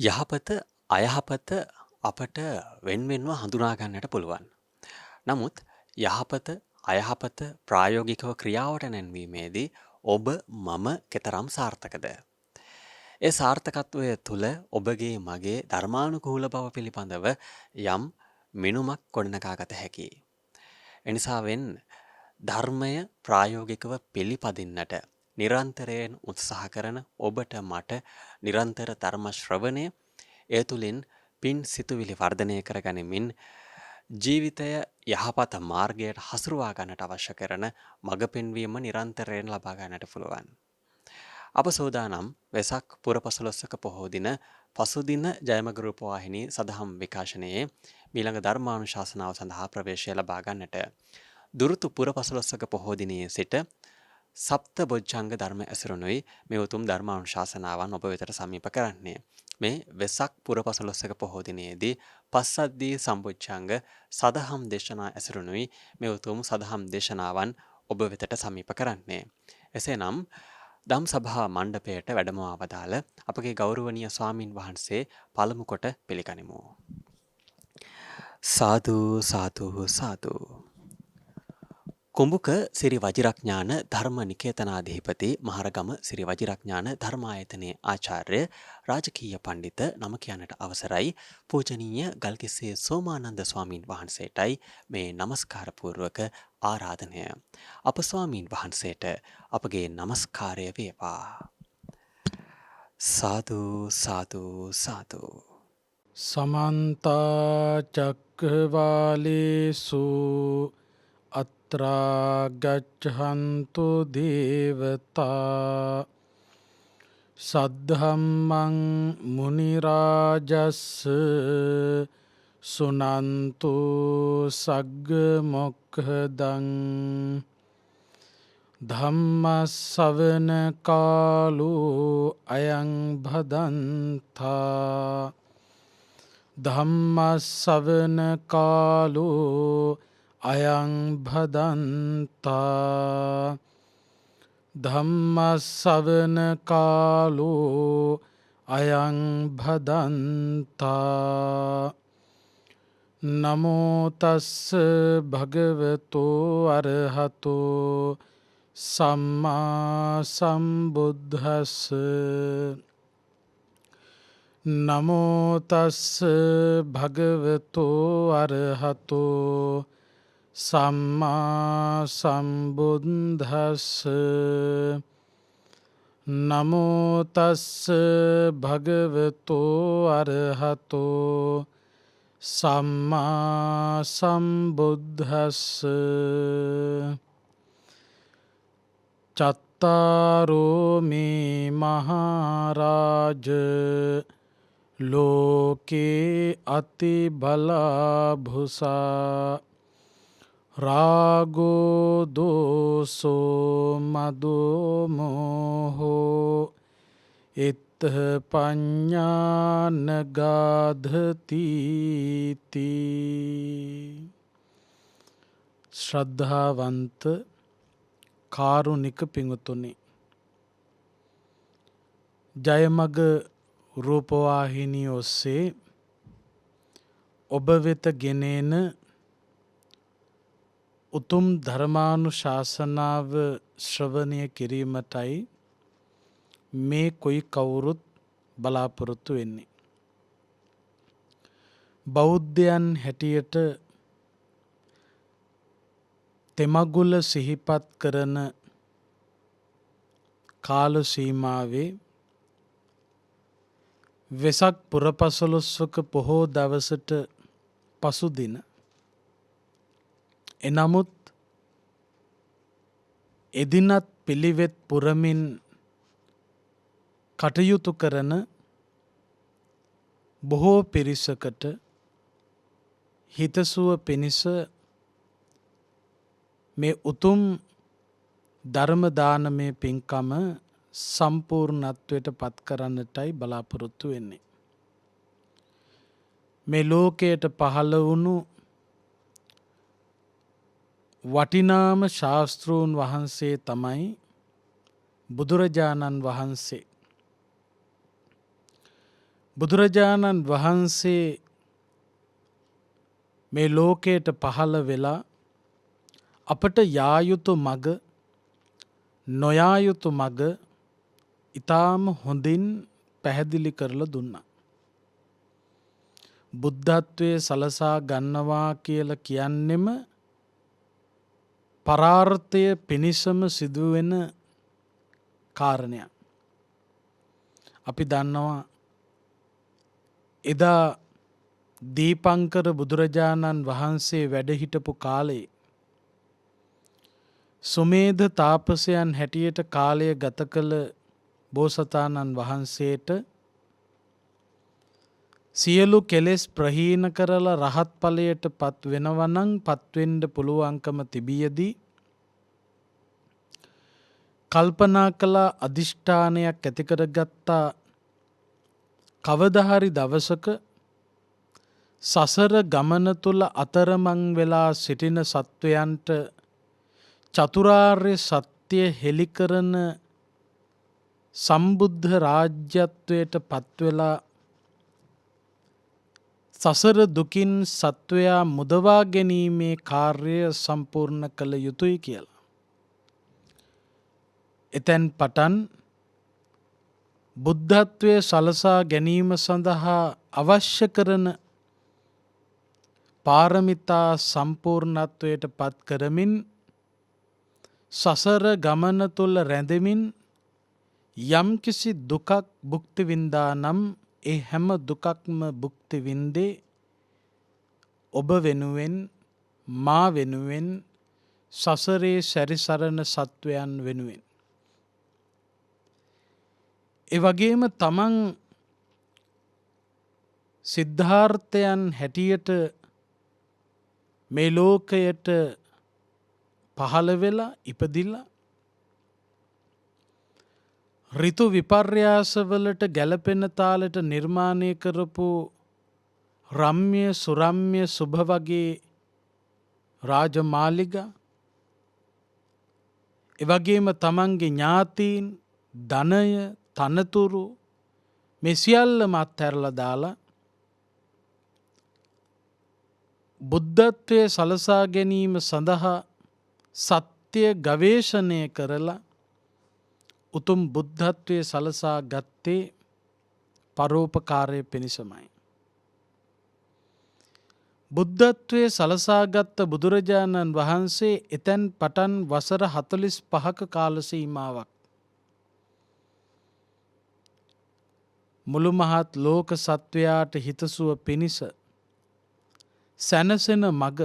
යහපත අයහපත අපට වෙන්වෙන්ව හඳුනා ගන්නට පුළුවන්. නමුත් යහපත අයහපත ප්‍රායෝගිකව ක්‍රියාවට නැන්වීමේදී ඔබ මම කෙතරම් සාර්ථකද? ඒ සාර්ථකත්වය තුළ ඔබගේ මගේ ධර්මානුකූල බව පිළිබඳව යම් මිනුමක් ගොඩනගාගත හැකියි. එනිසාවෙන් ධර්මය ප්‍රායෝගිකව පිළිපදින්නට නිරන්තරයෙන් උත්සාහ කරන ඔබට මට නිරන්තර ධර්ම ශ්‍රවණය ඒ තුළින් පින් සිතුවිලි වර්ධනය කර ගනිමින් ජීවිතය යහපත මාර්ගයට හසුරුවා ගන්නට අවශ්‍ය කරන මඟ පෙන්වීම නිරන්තරයෙන් ලබා ගන්නට පුළුවන්. අප සෝදානම් වෙසක් පුරපසළොස්වක පොහෝ දින පසුදින ජයමග රූපවාහිනී සදහම් විකාශනයේ මීළඟ ධර්මානුශාසනාව සඳහා ප්‍රවේශය ලබා ගන්නට දුරුතු පුරපසළොස්වක පොහෝ දිනයේ සිට සප්ත බොජ්ජංග ධර්ම ඇසුරුනුයි මේ උතුම් ධර්මානුශාසනාවන් ඔබ වෙතට සමීප කරන්නේ. මේ වෙසක් පුරපසළොස්වක පොහෝ දිනයේදී පස්සද්ධිය සම්බොජ්ජංග සදහම් දේශනා ඇසුරුනුයි මේ උතුම් සදහම් දේශනාවන් ඔබ වෙතට සමීප කරන්නේ. එසේනම් දම් සභා මණ්ඩපයට වැඩමවා වදාළ අපගේ ගෞරවනීය ස්වාමින් වහන්සේ පළමු කොට පිළිගනිමු. සාදු සාදු සාදු. කුඹුක සිරි වජිරඥාන ධර්ම නිකේතනාධිපති මහරගම සිරි වජිරඥාන ධර්මායතනයේ ආචාර්ය රාජකීය පඬිත නම කියන්නට අවසරයි පූජනීය ගල්කිස්සේ සෝමානන්ද ස්වාමීන් වහන්සේටයි මේ নমස්කාර පූර්වක ආරාධනය. අප ස්වාමීන් වහන්සේට අපගේ নমස්කාරය වේවා. සාදු සාදු සාදු. समन्त चक्रवालेषु अत्र गच्छन्तु देवता सद्धम्मं मुनिराजस् सुनन्तु सग्गमोक्खदं धम्मස්සවන කාලෝ අයං භදන්තා ධම්මස්සවන කාලෝ අයං භදන්තා ධම්මස්සවන කාලෝ අයං භදන්තා නමෝ තස්ස භගවතෝ අරහතෝ සම්මා සම්බුද්දස්ස නමෝ තස්ස භගවතෝ අරහතෝ සම්මා සම්බුද්දස්ස නමෝ තස්ස භගවතෝ අරහතෝ සම්මා සම්බුද්දස්ස චත්තාරෝ මේ මහරජ ලෝකේ අතිබලා භුසා රාගෝ දෝසෝ මදෝ මොහෝ ඉත්ථ පඤ්ඤානගාධති තී. ශ්‍රද්ධාවන්ත කාරුණික පිංතුනි, ජයමග රූපවාහිනිය ඔස්සේ ඔබ වෙත ගෙනෙන උතුම් ධර්මානුශාසනාව ශ්‍රවණය කිරීමටයි මේ කොයි කවුරුත් බලාපොරොත්තු වෙන්නේ. බෞද්ධයන් හැටියට තෙමගුල සිහිපත් කරන කාල සීමාවේ වෙසක් පුරපසළොස්වක පොහෝ දවසට පසුදින, එනමුත් එදිනත් පිළිවෙත් පුරමින් කටයුතු කරන බොහෝ පිරිසකට හිතසුව පිණිස මේ උතුම් ධර්ම දානමය පින්කම සම්පූර්ණත්වයට පත් කරන්නටයි බලාපොරොත්තු වෙන්නේ. මේ ලෝකයට පහළ වුණු වටිනාම ශාස්තෘන් වහන්සේ තමයි බුදුරජාණන් වහන්සේ. බුදුරජාණන් වහන්සේ මේ ලෝකයට පහළ වෙලා අපට යා යුතු මග නොයා යුතු මග ඊටාම හොඳින් පැහැදිලි කරලා දුන්නා. බුද්ධත්වයේ සලසා ගන්නවා කියලා කියන්නෙම පරාර්ථය පිණිසම සිදුවෙන කාරණයක්. අපි දන්නවා එදා දීපංකර බුදුරජාණන් වහන්සේ වැඩ හිටපු කාලේ සුමේධ තාපසයන් හැටියට කාලය ගත කළ බෝසතාණන් වහන්සේට සියලු කෙලෙස් ප්‍රහීන කරලා රහත් ඵලයට පත් වෙනවා නම් පත්වෙන්න පුළුවන්කම තිබියදී කල්පනා කළ අදිෂ්ඨානයක් ඇති කරගත්තා කවදා හරි දවසක සසර ගමන තුල අතරමං වෙලා සිටින සත්වයන්ට චතුරාර්ය සත්‍ය හෙළි කරන සම්බුද්ධ රාජ්‍යත්වයට පත් වෙලා සසර දුකින් සත්වයා මුදවා ගැනීමේ කාර්යය සම්පූර්ණ කළ යුතුයි කියලා. එතෙන් පටන් බුද්ධත්වයේ සලසා ගැනීම සඳහා අවශ්‍ය කරන පාරමිතා සම්පූර්ණත්වයට පත් කරමින් සසර ගමන තුල රැඳෙමින් යම්කිසි දුකක් භුක්ති විඳා නම් ඒ හැම දුකක්ම භුක්ති විඳේ ඔබ වෙනුවෙන් මා වෙනුවෙන් සසරේ සැරිසරන සත්වයන් වෙනුවෙන්. ඒ වගේම තමන් සිද්ධාර්ථයන් හැටියට මේ ලෝකයට පහළ වෙලා ඉපදිලා ඍතු විපර්යාසවලට ගැලපෙන තාලෙට නිර්මාණය කරපු රම්‍ය සුරම්‍ය සුභ වගේ රාජමාලිගා එවැගේම තමන්ගේ ඥාතීන් ධනය තනතුරු මේ සියල්ලම අත්හැරලා දාලා බුද්ධත්වයේ සලසා ගැනීම සඳහා සත්‍ය ගවේෂණය කරලා උතුම් බුද්ධත්වයේ සලසා ගත්තේ පරෝපකාරය පිණිසමයි. බුද්ධත්වයේ සලසාගත් බුදුරජාණන් වහන්සේ එතැන් පටන් වසර 45ක කාල සීමාවක් මුළු මහත් ලෝක සත්වයාට හිතසුව පිණිස සැනසෙන මග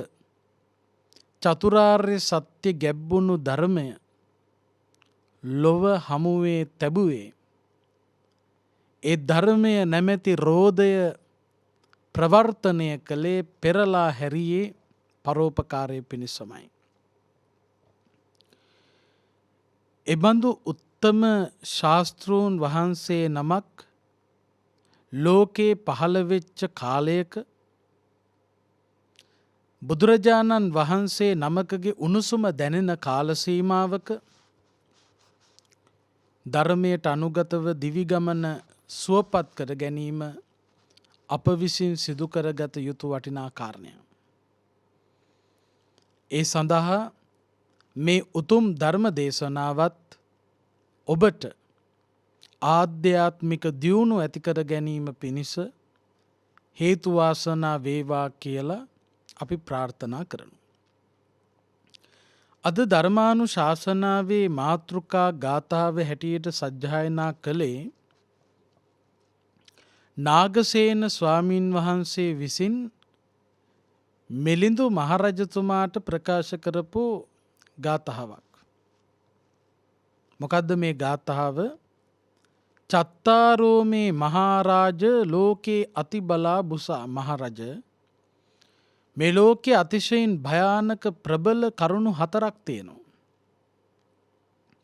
චතුරාර්ය සත්‍ය ගැබ්බුණු ධර්මය ලොව හමුවේ තැබුවේ ඒ ධර්මය නැමැති රෝධය ප්‍රවර්තනය කළේ පෙරලා හැරියේ පරෝපකාරය පිණිසමයි. එබඳු උත්තම ශාස්තෘන් වහන්සේ නමක් ලෝකේ පහළ වෙච්ච කාලයක බුදුරජාණන් වහන්සේ නමකගේ උණුසුම දැනෙන කාල සීමාවක ධර්මයට අනුගතව දිවිගමන සුවපත් කර ගැනීම අප විසින් සිදු කරගත යුතු වටිනා කාරණයක්. ඒ සඳහා මේ උතුම් ධර්ම දේශනාවත් ඔබට ආධ්‍යාත්මික දියුණු ඇති කර ගැනීම පිණිස හේතු වාසනා වේවා කියලා අපි ප්‍රාර්ථනා කරමු. අද ධර්මානුශාසනාවේ මාතෘකා ගාථාව හැටියට සජ්ජායනා කළේ නාගසේන ස්වාමීන් වහන්සේ විසින් මිලිඳු මහරජතුමාට ප්‍රකාශ කරපු ගාථාවක්. මොකද්ද මේ ගාථාව? චත්තාරෝ මේ මහරජ ලෝකේ අතිබලා බුසා මහරජ මේ ලෝකයේ අතිශයින් භයානක ප්‍රබල කරුණු 4ක් තියෙනවා.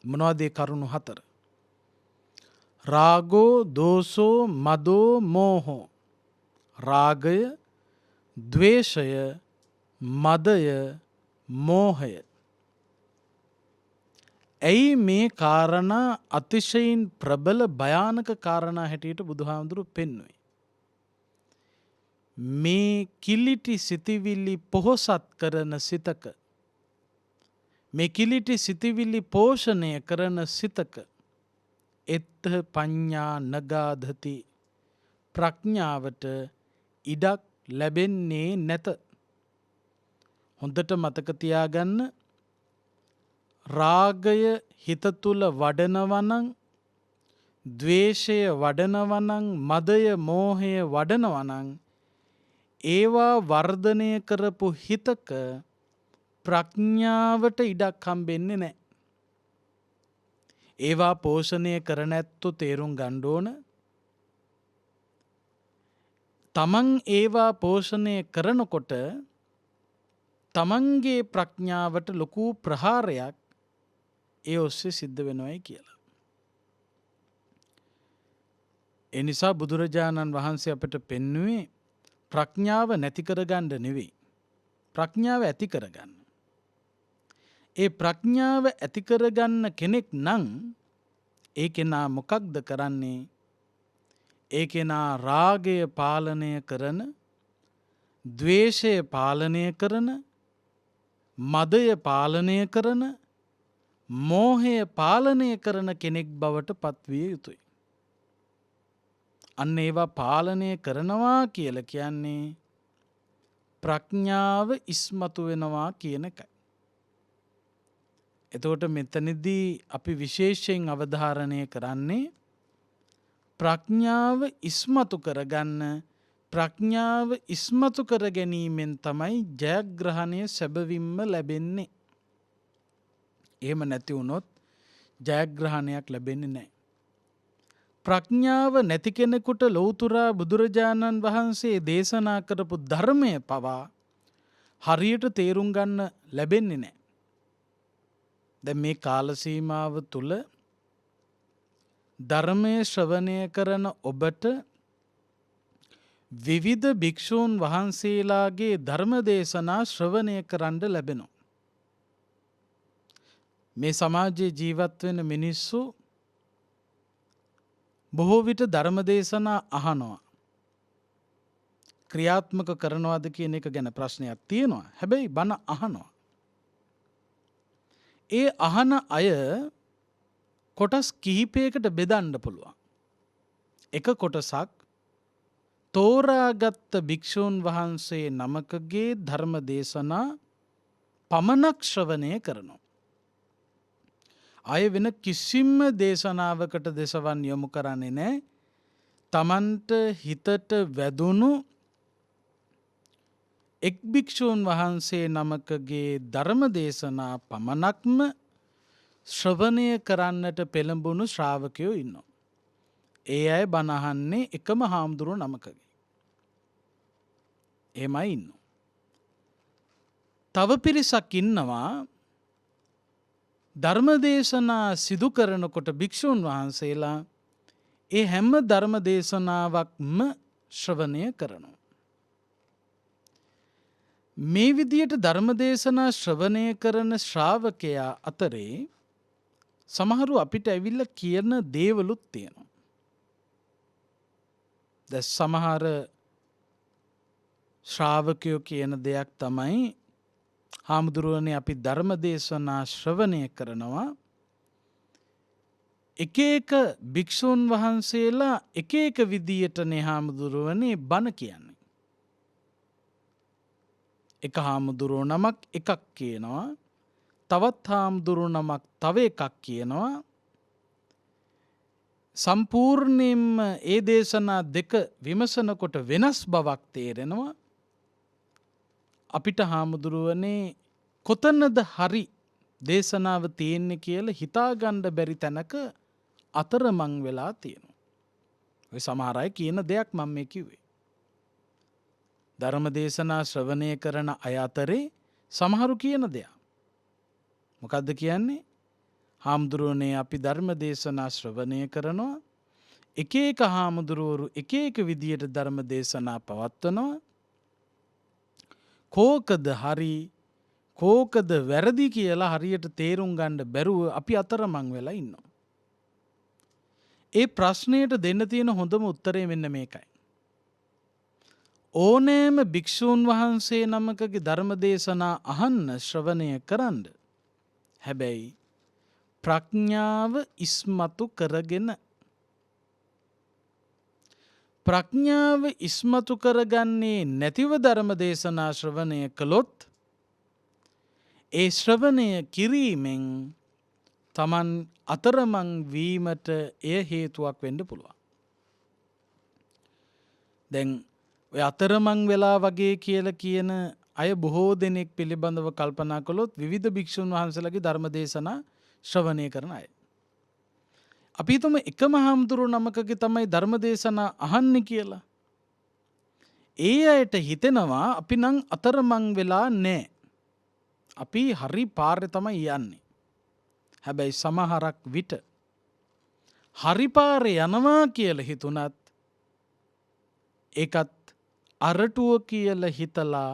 මොනවද ඒ කරුණු 4? රාගෝ දෝසෝ මදෝ මෝහෝ. රාගය, ද්වේෂය, මදය, මෝහය. ඇයි මේ කාරණා අතිශයින් ප්‍රබල භයානක කාරණා හැටියට බුදුහාමුදුරු පෙන්වුවේ? මේ කිලිටි සිතිවිලි පොහොසත් කරන සිතක මේ කිලිටි සිතිවිලි පෝෂණය කරන සිතක එත්ත පඤ්ඤා නගාධති ප්‍රඥාවට ඉඩක් ලැබෙන්නේ නැත. හොඳට මතක තියාගන්න රාගය හිත තුල වඩනවා නම් ද්වේෂය වඩනවා නම් මදය මෝහය වඩනවා නම් ඒවා වර්ධනය කරපු හිතක ප්‍රඥාවට ඉඩක් හම්බෙන්නේ නැහැ. ඒවා පෝෂණය කරන ඇත්තෝ තේරුම් ගන්න ඕන තමන් ඒවා පෝෂණය කරනකොට තමන්ගේ ප්‍රඥාවට ලොකු ප්‍රහාරයක් ඒ ඔස්සේ සිද්ධ වෙනවයි කියලා. ඒ නිසා බුදුරජාණන් වහන්සේ අපට පෙන්වුවේ ප්‍රඥාව නැති කරගන්න නෙවෙයි. ප්‍රඥාව ඇති කරගන්න. ඒ ප්‍රඥාව ඇති කරගන්න කෙනෙක් නම් ඒ කෙනා මොකක්ද කරන්නේ? ඒ කෙනා රාගය පාලනය කරන, ද්වේෂය පාලනය කරන, මදය පාලනය කරන, මෝහය පාලනය කරන කෙනෙක් බවට පත්විය යුතුයි. අන්න ඒවා පාලනය කරනවා කියලා කියන්නේ ප්‍රඥාව ඉස්මතු වෙනවා කියන එකයි. එතකොට මෙතනදී අපි විශේෂයෙන් අවධාරණය කරන්නේ ප්‍රඥාව ඉස්මතු කරගන්න, ප්‍රඥාව ඉස්මතු කර ගැනීමෙන් තමයි ජයග්‍රහණය සැබවින්ම ලැබෙන්නේ. එහෙම නැති වුණොත් ජයග්‍රහණයක් ලැබෙන්නේ නැහැ. ප්‍රඥාව නැති කෙනෙකුට ලෞතුරා බුදුරජාණන් වහන්සේ දේශනා කරපු ධර්මය පවා හරියට තේරුම් ගන්න ලැබෙන්නේ නැහැ. දැන් මේ කාල සීමාව තුල ධර්මයේ ශ්‍රවණය කරන ඔබට විවිධ භික්ෂූන් වහන්සේලාගේ ධර්ම දේශනා ශ්‍රවණය කරන්න ලැබෙනවා. මේ සමාජයේ ජීවත් වෙන මිනිස්සු බොහෝ විට ධර්ම දේශනා අහනවා. ක්‍රියාත්මක කරනවාද කියන එක ගැන ප්‍රශ්නයක් තියෙනවා. හැබැයි බණ අහනවා. ඒ අහන අය කොටස් කිහිපයකට බෙදන්න පුළුවන්. එක කොටසක් තෝරාගත්ත භික්ෂූන් වහන්සේ නමකගේ ධර්ම දේශනා පමණක් ශ්‍රවණය කරනවා. අය වෙන කිසිම දේශනාවකට දෙසවන් යොමු කරන්නේ නැහැ. තමන්ට හිතට වැදුණු එක් භික්ෂූන් වහන්සේ නමකගේ ධර්ම දේශනා පමණක්ම ශ්‍රවණය කරන්නට පෙළඹුණු ශ්‍රාවකයෝ ඉන්නවා. ඒ අය බණ අහන්නේ එකම හාමුදුරුවෝ නමකගේ. එහෙමයි ඉන්නවා. තව පිරිසක් ඉන්නවා ධර්ම දේශනා සිදු කරනකොට භික්ෂූන් වහන්සේලා ඒ හැම ධර්ම දේශනාවක්ම ශ්‍රවණය කරනවා. මේ විදියට ධර්ම දේශනා ශ්‍රවණය කරන ශ්‍රාවකයා අතරේ සමහරු අපිට ඇවිල්ලා කියන දේවලුත් තියෙනවා. දැන් සමහර ශ්‍රාවකයෝ කියන දෙයක් තමයි හාමුදුරුවනේ අපි ධර්ම දේශනා ශ්‍රවණය කරනවා එක එක භික්ෂූන් වහන්සේලා එක එක විදියටනේ හාමුදුරුවනේ බණ කියන්නේ. එක හාමුදුරුවෝ නමක් එකක් කියනවා, තවත් හාමුදුරුවෝ නමක් තව එකක් කියනවා. සම්පූර්ණයෙන්ම ඒ දේශනා දෙක විමසනකොට වෙනස් බවක් තේරෙනවා. අපිට හාමුදුරුවනේ කොතනද හරි දේශනාව තියෙන්නේ කියලා හිතාගන්න බැරි තැනක අතරමං වෙලා තියෙනවා. ඔය සමහර අය කියන දෙයක් මම මේ කිව්වේ. ධර්ම දේශනා ශ්‍රවණය කරන අය අතරේ සමහරු කියන දෙයක්. මොකද්ද කියන්නේ? හාමුදුරුවනේ අපි ධර්ම දේශනා ශ්‍රවණය කරනවා. එක එක හාමුදුරුවරු එක එක විදියට ධර්ම දේශනා පවත්වනවා. කෝකද හරි කෝකද වැරදි කියලා හරියට තේරුම් ගන්න බැරුව අපි අතරමං වෙලා ඉන්නවා. ඒ ප්‍රශ්නයට දෙන්න තියෙන හොඳම උත්තරය මෙන්න මේකයි. ඕනෑම භික්‍ෂූන් වහන්සේ නමකගේ ධර්ම දේශනා අහන්න ශ්‍රවණය කරන්න. හැබැයි ප්‍රඥාව ඉස්මතු කරගෙන ප්‍රඥාව ඉස්මතු කරගන්නේ නැතිව ධර්ම දේශනා ශ්‍රවණය කළොත් ඒ ශ්‍රවණය කිරීමෙන් තමන් අතරමං වීමට එය හේතුවක් වෙන්න පුළුවන්. දැන් ඔය අතරමං වෙලා වගේ කියලා කියන අය බොහෝ දෙනෙක් පිළිබඳව කල්පනා කළොත් විවිධ භික්ෂුන් වහන්සේලාගේ ධර්ම දේශනා ශ්‍රවණය කරන අය. අපි හිතමු එකම හාමුදුරුවෝ නමකගේ තමයි ධර්ම දේශනා අහන්නේ කියලා. ඒ අයට හිතෙනවා අපි නම් අතරමං වෙලා නැහැ. අපි හරි පාරේ තමයි යන්නේ. හැබැයි සමහරක් විට හරි පාරේ යනවා කියලා හිතුණත් ඒකත් අරටුව කියලා හිතලා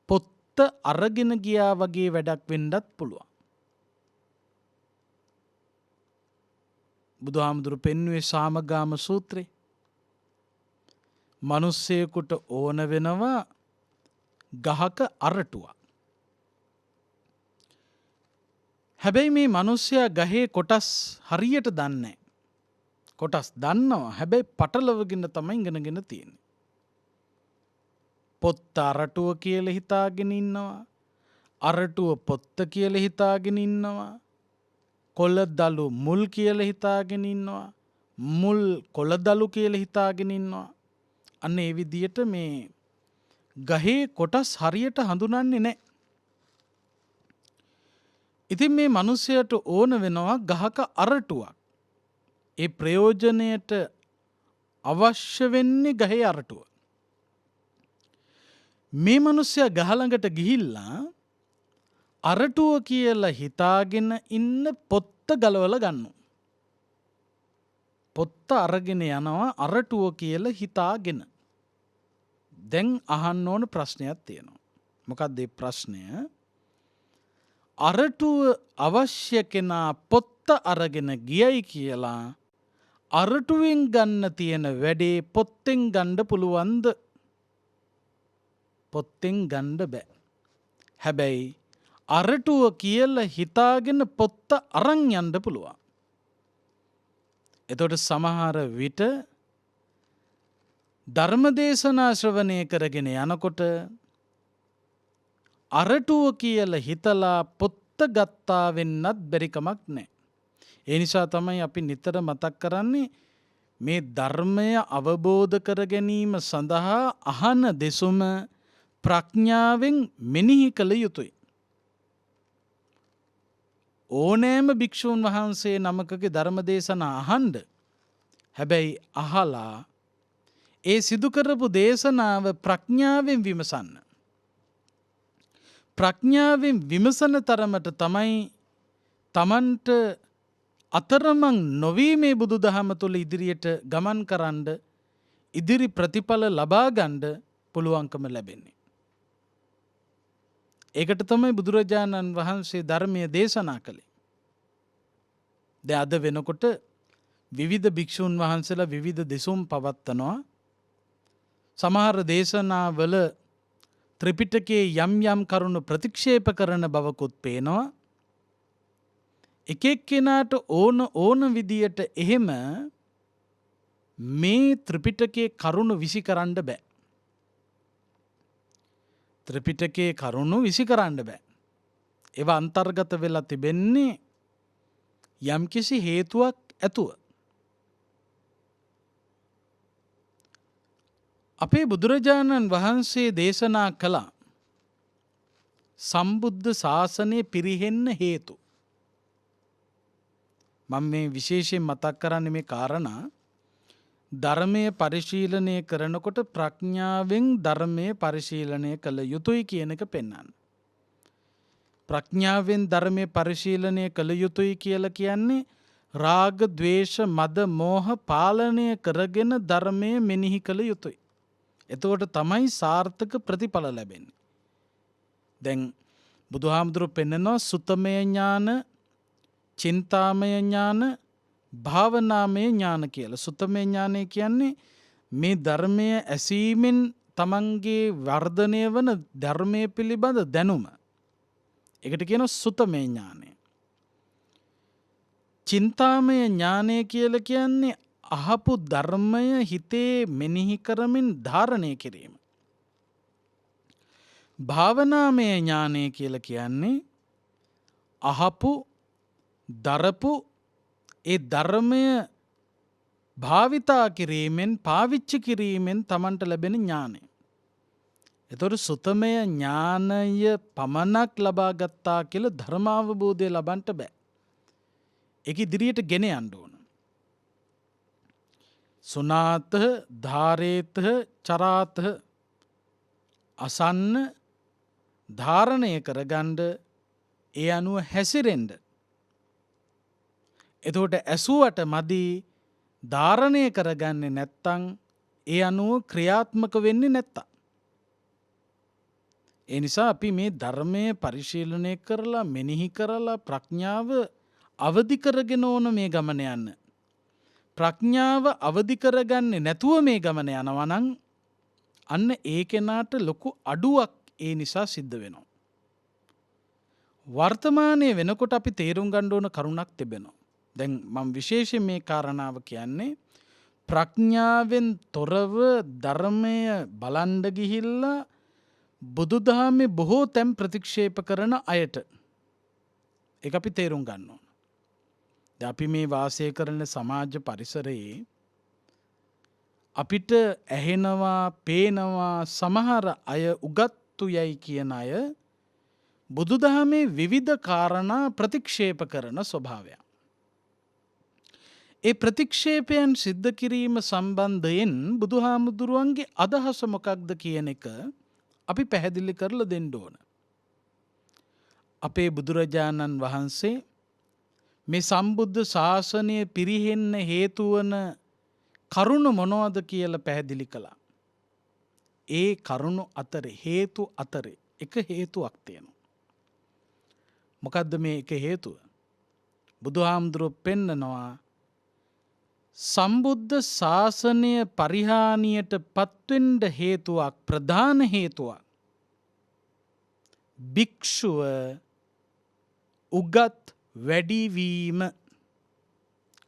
පොත්ත අරගෙන ගියා වගේ වැඩක් වෙන්නත් පුළුවන්. බුදුහාමුදුරු පෙන්වුවේ සාමගාම සූත්‍රේ. මිනිස්සෙකුට ඕන වෙනවා ගහක අරටුවක්. හැබැයි මේ මිනිස්සයා ගහේ කොටස් හරියට දන්නේ නැහැ. කොටස් දන්නවා හැබැයි පටලවගෙන තමයි ඉගෙනගෙන තියෙන්නේ. පොත්ත අරටුව කියලා හිතාගෙන ඉන්නවා. අරටුව පොත්ත කියලා හිතාගෙන ඉන්නවා. කොළ දලු මුල් කියලා හිතාගෙන ඉන්නවා. මුල් කොළ දලු කියලා හිතාගෙන ඉන්නවා. අන්න ඒ විදියට මේ ගහේ කොටස් හරියට හඳුනන්නේ නැහැ. ඉතින් මේ මිනිසයාට ඕන වෙනවා ගහක අරටුවක්. ඒ ප්‍රයෝජනයට අවශ්‍ය වෙන්නේ ගහේ අරටුව. මේ මිනිසයා ගහ ළඟට ගිහිල්ලා අරටුව කියලා හිතාගෙන ඉන්න පොත්ත ගලවලා ගන්නවා. පොත්ත අරගෙන යනවා අරටුව කියලා හිතාගෙන. දැන් අහන්න ඕන ප්‍රශ්නයක් තියෙනවා. මොකක්ද ඒ ප්‍රශ්නය? අරටුව අවශ්‍ය කෙනා පොත්ත අරගෙන ගියයි කියලා අරටුවෙන් ගන්න තියෙන වැඩේ පොත්තෙන් ගන්න පුළුවන්ද? පොත්තෙන් ගන්න බෑ. හැබැයි අරටුව කියලා හිතාගෙන පොත්ත අරන් යන්න පුළුවන්. එතකොට සමහර විට ධර්මදේශනා ශ්‍රවණය කරගෙන යනකොට අරටුව කියලා හිතලා පොත්ත ගත්තා වෙන්නත් බැරි කමක් නැහැ. ඒ නිසා තමයි අපි නිතර මතක් කරන්නේ මේ ධර්මය අවබෝධ කර ගැනීම සඳහා අහන දෙසුම ප්‍රඥාවෙන් මෙනෙහි කළ යුතුයි. ඕනෑම භික්ෂූන් වහන්සේ නමකගේ ධර්ම දේශනා අහන්න. හැබැයි අහලා ඒ සිදු කරපු දේශනාව ප්‍රඥාවෙන් විමසන්න. ප්‍රඥාවෙන් විමසන තරමට තමයි තමන්ට අතරමං නොවී මේ බුදුදහම තුළ ඉදිරියට ගමන් කරන්න ඉදිරි ප්‍රතිඵල ලබා ගන්න පුළුවන්කම ලැබෙන්නේ. ඒකට තමයි බුදුරජාණන් වහන්සේ ධර්මය දේශනා කළේ. දැන් අද වෙනකොට විවිධ භික්ෂුන් වහන්සේලා විවිධ දෙසුම් පවත්වනවා. සමහර දේශනාවල ත්‍රිපිටකයේ යම් යම් කරුණු ප්‍රතික්ෂේප කරන බවකුත් පේනවා. එක එක්කෙනාට ඕන විදියට එහෙම මේ ත්‍රිපිටකයේ කරුණු විසි කරන්න බෑ. ත්‍රිපිටකයේ කරුණු විසි කරන්න බෑ. ඒවා අන්තර්ගත වෙලා තිබෙන්නේ යම්කිසි හේතුවක් ඇතුව. අපේ බුදුරජාණන් වහන්සේ දේශනා කළා සම්බුද්ධ ශාසනය පිරිහෙන්න හේතු. මම මේ විශේෂයෙන් මතක් කරන්නේ මේ කාරණා ධර්මය පරිශීලනය කරනකොට ප්‍රඥාවෙන් ධර්මය පරිශීලනය කළ යුතුයි කියන එක පෙන්වන්න. ප්‍රඥාවෙන් ධර්මය පරිශීලනය කළ යුතුයි කියලා කියන්නේ රාග, ద్వේෂ, මද, මෝහ පාලනය කරගෙන ධර්මය මෙනෙහි කළ යුතුයි. එතකොට තමයි සාර්ථක ප්‍රතිඵල ලැබෙන්නේ. දැන් බුදුහාමුදුරුවෝ පෙන්නනවා සුතමය ඥාන, චින්තාමය ඥාන, භාවනාමය ඥාන කියලා. සුතමය ඥානය කියන්නේ මේ ධර්මය ඇසීමෙන් තමන්ගේ වර්ධනය වන ධර්මය පිළිබඳ දැනුම. එකට කියන සුතමය ඥානය. චින්තාමය ඥානය කියල කියන්නේ අහපු ධර්මය හිතේ මෙනෙහි කරමින් ධාරණය කිරීම. භාවනාමය ඥානය කියල කියන්නේ අහපු දරපු ඒ ධර්මය භාවිතා කිරීමෙන් පාවිච්චි කිරීමෙන් තමන්ට ලැබෙන ඥානය. එතොට සුතමය ඥානය පමණක් ලබා ගත්තා කියල ධර්මාවබෝධය ලබන්ට බෑ. එක ඉදිරියට ගෙන යන්න ඕන. සුනාතහ ධාරේතහ චරාතහ අසන්න ධාරණය කරගණ්ඩ ඒ අනුව හැසිරෙන්ඩ. එතකොට ඇසුවට මදී ධාරණය කරගන්නේ නැත්තං ඒ අනුව ක්‍රියාත්මක වෙන්නේ නැත්තා. එනිසා අපි මේ ධර්මය පරිශීලනය කරලා මෙනෙහි කරලා ප්‍රඥාව අවදි කරගෙන ඕන මේ ගමන යන්න. ප්‍රඥාව අවදි කරගන්නේ නැතුව මේ ගමන යනවනං අන්න ඒ කෙනාට ලොකු අඩුවක් ඒ නිසා සිද්ධ වෙනවා. වර්තමානය වෙනකොට අපි තේරුම් ගන්න ඕන කරුණක් තිබෙනවා. දැන් මම විශේෂයෙන් මේ කාරණාව කියන්නේ ප්‍රඥාවෙන් තොරව ධර්මය බලන්ඩ ගිහිල්ලා බුදුදහමේ බොහෝ තැන් ප්‍රතික්ෂේප කරන අයට එක අපි තේරුම් ගන්න ඕන. අපි මේ වාසය කරන සමාජ පරිසරයේ අපිට ඇහෙනවා පේනවා සමහර අය උගත්තු යැයි කියන අය බුදුදහමේ විවිධ කාරණා ප්‍රතික්ෂේප කරන ස්වභාවයක්. ඒ ප්‍රතික්ෂේපයන් සිද්ධ කිරීම සම්බන්ධයෙන් බුදුහාමුදුරුවන්ගේ අදහස මොකක්ද කියන එක අපි පැහැදිලි කරලා දෙන්න ඕන. අපේ බුදුරජාණන් වහන්සේ මේ සම්බුද්ධ ශාසනය පිරිහෙන්න හේතුවන කරුණු මොනවද කියලා පැහැදිලි කළා. ඒ කරුණු අතරේ හේතු අතරේ එක හේතුවක් තියෙනවා. මොකද්ද මේ එක හේතුව? බුදුහාමුදුරුවෝ පෙන්නනවා සම්බුද්ධ ශාසනය පරිහානියට පත්වෙන්ඩ හේතුවක් ප්‍රධාන හේතුවක් භික්ෂුව උගත් වැඩිවීම.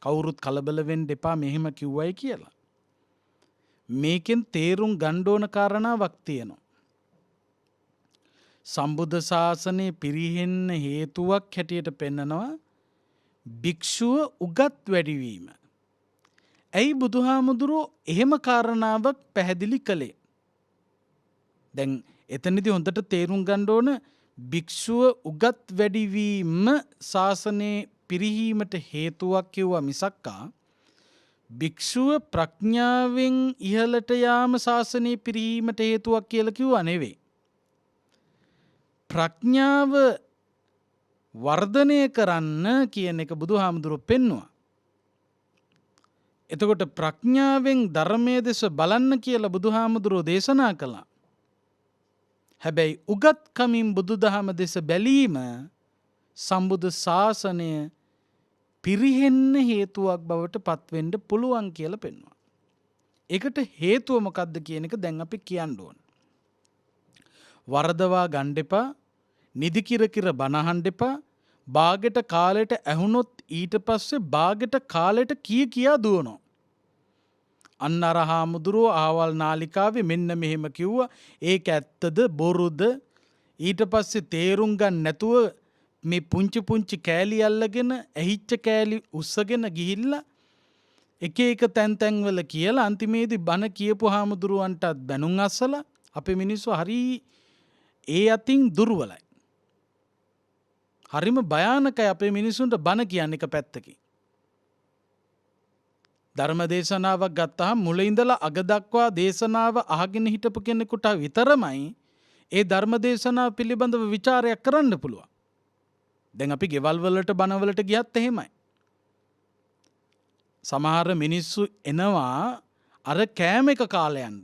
කවුරුත් කලබල වෙන්න එපා මෙහෙම කිව්වයි කියලා. මේකෙන් තේරුම් ගන්න ඕන කාරණාවක් තියෙනවා. සම්බුද්ධ ශාසනය පිරිහෙන්න හේතුවක් හැටියට පෙන්නනවා භික්ෂුව උගත් වැඩිවීම. ඇයි බුදුහාමුදුරුවෝ එහෙම කාරණාවක් පැහැදිලි කළේ? දැන් එතනදි හොඳට තේරුම් ගන්න ඕන භික්ෂුව උගත් වැඩිවීම ශාසනයේ පිරිහීමට හේතුවක් කිව්වා මිසක්කා භික්ෂුව ප්‍රඥාවෙන් ඉහළට යාම ශාසනයේ පිරිහීමට හේතුවක් කියලා කිව්වා නෙවෙයි. ප්‍රඥාව වර්ධනය කරන්න කියන එක බුදුහාමුදුරුවෝ පෙන්නවා. එතකොට ප්‍රඥාවෙන් ධර්මයේ දෙස බලන්න කියලා බුදුහාමුදුරුවෝ දේශනා කළා. හැබැයි උගත්කමින් බුදුදහම දෙස බැලීම සම්බුද්ධ ශාසනය පිරිහෙන්න හේතුවක් බවට පත්වෙන්න පුළුවන් කියලා පෙන්වනවා. ඒකට හේතුව මොකක්ද කියන එක දැන් අපි කියන්න ඕන. වරදවා ගන්න එපා, නිදි කිර කිර බණ අහන්න එපා, බාගෙට කාලෙට ඇහුනොත් ඊට පස්සේ බාගෙට කාලෙට කියා දුවනවා. අන්න අර හාමුදුරුවෝ ආවල් නාලිකාවේ මෙන්න මෙහෙම කිව්වා, ඒක ඇත්තද බොරුද? ඊට පස්සේ තේරුම් ගන්න නැතුව මේ පුංචි පුංචි කෑලි අල්ලගෙන ඇහිච්ච කෑලි උස්සගෙන ගිහිල්ලා එක එක තැන් වල කියලා අන්තිමේදී බණ කියපු හාමුදුරුවන්ටත් බැනුම් අස්සලා අපේ මිනිස්සු හරි ඒ අතින් දුර්වලයි. හරිම භයානකයි අපේ මිනිසුන්ට බණ කියන්නේ එක පැත්තකින්. ධර්ම දේශනාවක් ගත්තහම මුල ඉඳලා අග දක්වා දේශනාව අහගෙන හිටපු කෙනෙකුට විතරමයි ඒ ධර්ම දේශනාව පිළිබඳව ਵਿਚාරයක් කරන්න පුළුවන්. දැන් අපි ගෙවල් වලට බණ වලට ගියත් එහෙමයි. සමහර මිනිස්සු එනවා අර කෑම එක කාලයන්ද.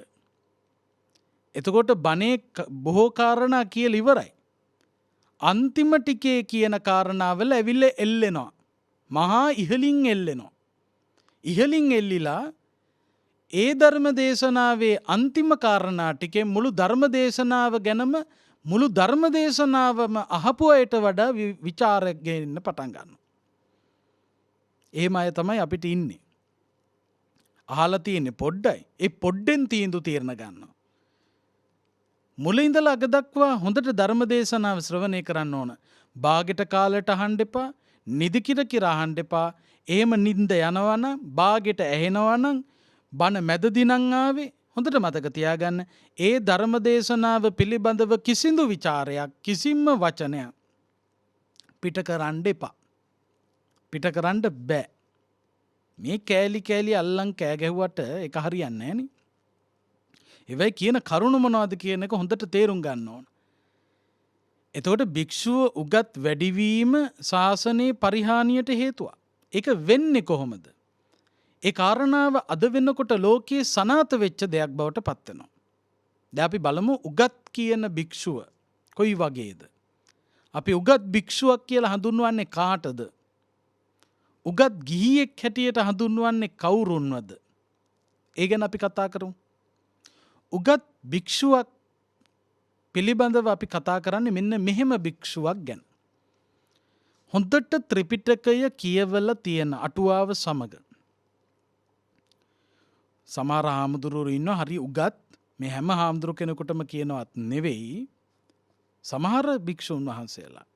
එතකොට බණේ බොහෝ කාරණා කියලා ඉවරයි. අන්තිම ටිකේ කියන කාරණාවල ඇවිල්ලා එල්ලෙනවා. මහා ඉහලින් එල්ලෙනවා. ඉහලින් එල්ලිලා ඒ ධර්ම දේශනාවේ අන්තිම කාරණා ටිකේ මුළු ධර්ම දේශනාව ගැනම මුළු ධර්ම දේශනාවම අහපු අයට වඩා විචාරයක් ගෙන්න පටන් ගන්නවා. එහෙම අය තමයි අපිට ඉන්නේ. අහලා තියෙන්නේ පොඩ්ඩයි. ඒ පොඩ්ඩෙන් තීන්දුව తీරන ගන්නවා. මුලින් ඉඳලා අග දක්වා හොඳට ධර්ම දේශනාව ශ්‍රවණය කරන්න ඕන. බාගෙට කාලයට අහන්න එපා. නිදි කිර කිර අහන්න එපා. එහෙම නිින්ද යනවනම් බාගෙට ඇහෙනවනම් බණ මැදදී නම් ආවේ හොඳට මතක තියාගන්න. ඒ ධර්ම දේශනාව පිළිබඳව කිසිදු ਵਿਚාරයක් කිසිම වචනයක් පිට කරන්න එපා. පිට කරන්න බෑ. මේ කෑලි කෑලි අල්ලන් කෑ ගැහුවට ඒක හරියන්නේ නැහැ නේ. ඒවයි කියන කරුණ මොනවද කියන එක හොඳට තේරුම් ගන්න ඕන. එතකොට භික්ෂුව උගත් වැඩිවීම ශාසනයේ පරිහානියට හේතුවක්. ඒක වෙන්නේ කොහොමද? ඒ කාරණාව අද වෙනකොට ලෝකයේ සනාත වෙච්ච දෙයක් බවට පත් වෙනවා. දැන් අපි බලමු උගත් කියන භික්ෂුව කොයි වගේද? අපි උගත් භික්ෂුවක් කියලා හඳුන්වන්නේ කාටද? උගත් ගිහියෙක් හැටියට හඳුන්වන්නේ කවුරුන්වද? ඒ ගැන අපි කතා කරමු. උගත් භික්ෂුවක් පිළිබඳව අපි කතා කරන්නේ මෙන්න මෙහෙම භික්ෂුවක් ගැන. හොඳට ත්‍රිපිටකය කියවලා තියෙන අටුවාව සමග. සමහර හාමුදුරුවෝ ඉන්නවා හරි උගත්. මේ හැම හාමුදුරු කෙනෙකුටම කියනවත් නෙවෙයි. සමහර භික්ෂුන් වහන්සේලා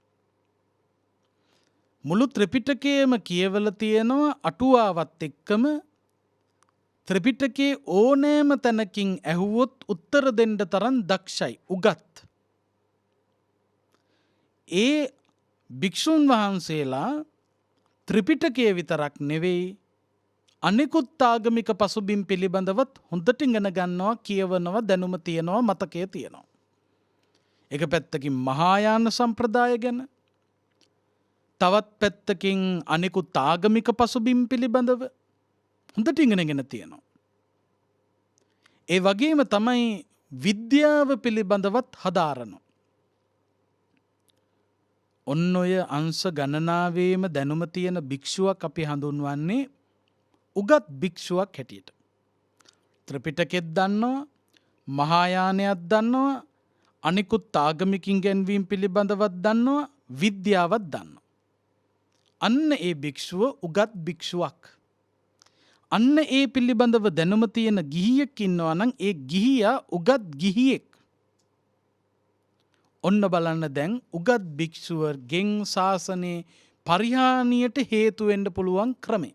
මුළු ත්‍රිපිටකයේම කියවලා තියෙනවා අටුවාවත් එක්කම ත්‍රිපිටකයේ ඕනෑම තැනකින් ඇහුවොත් උත්තර දෙන්න තරම් දක්ෂයි උගත්. ඒ භික්ෂුන් වහන්සේලා ත්‍රිපිටකයේ විතරක් නෙවෙයි අනිකුත් ආගමික පසුබිම් පිළිබඳවත් හොඳට ඉගෙන ගන්නවා, කියවනවා, දැනුම තියෙනවා, මතකයේ තියෙනවා. එක පැත්තකින් මහායාන සම්ප්‍රදාය ගැන, තවත් පැත්තකින් අනිකුත් ආගමික පසුබිම් පිළිබඳව හොඳට ඉගෙනගෙන තියෙනවා. ඒ වගේම තමයි විද්‍යාව පිළිබඳවත් හදාරනවා. ඔන්න ඔය අංශ ගණනාවේම දැනුම තියෙන භික්ෂුවක් අපි හඳුන්වන්නේ උගත් භික්ෂුවක් හැටියට. ත්‍රිපිටකෙත් දන්නවා, මහායානයක් දන්නවා, අනිකුත් ආගමිකින් ගැන්වීම් පිළිබඳවත් දන්නවා, විද්‍යාවත් දන්නවා. අන්න ඒ භික්ෂුව උගත් භික්ෂුවක්. අන්න ඒ පිළිබඳව දැනුම තියෙන ගිහියෙක් ඉන්නවා නම් ඒ ගිහියා උගත් ගිහියෙක්. ඔන්න බලන්න දැන් උගත් භික්ෂුවගෙන් ශාසනයේ පරිහානියට හේතු වෙන්න පුළුවන් ක්‍රමය.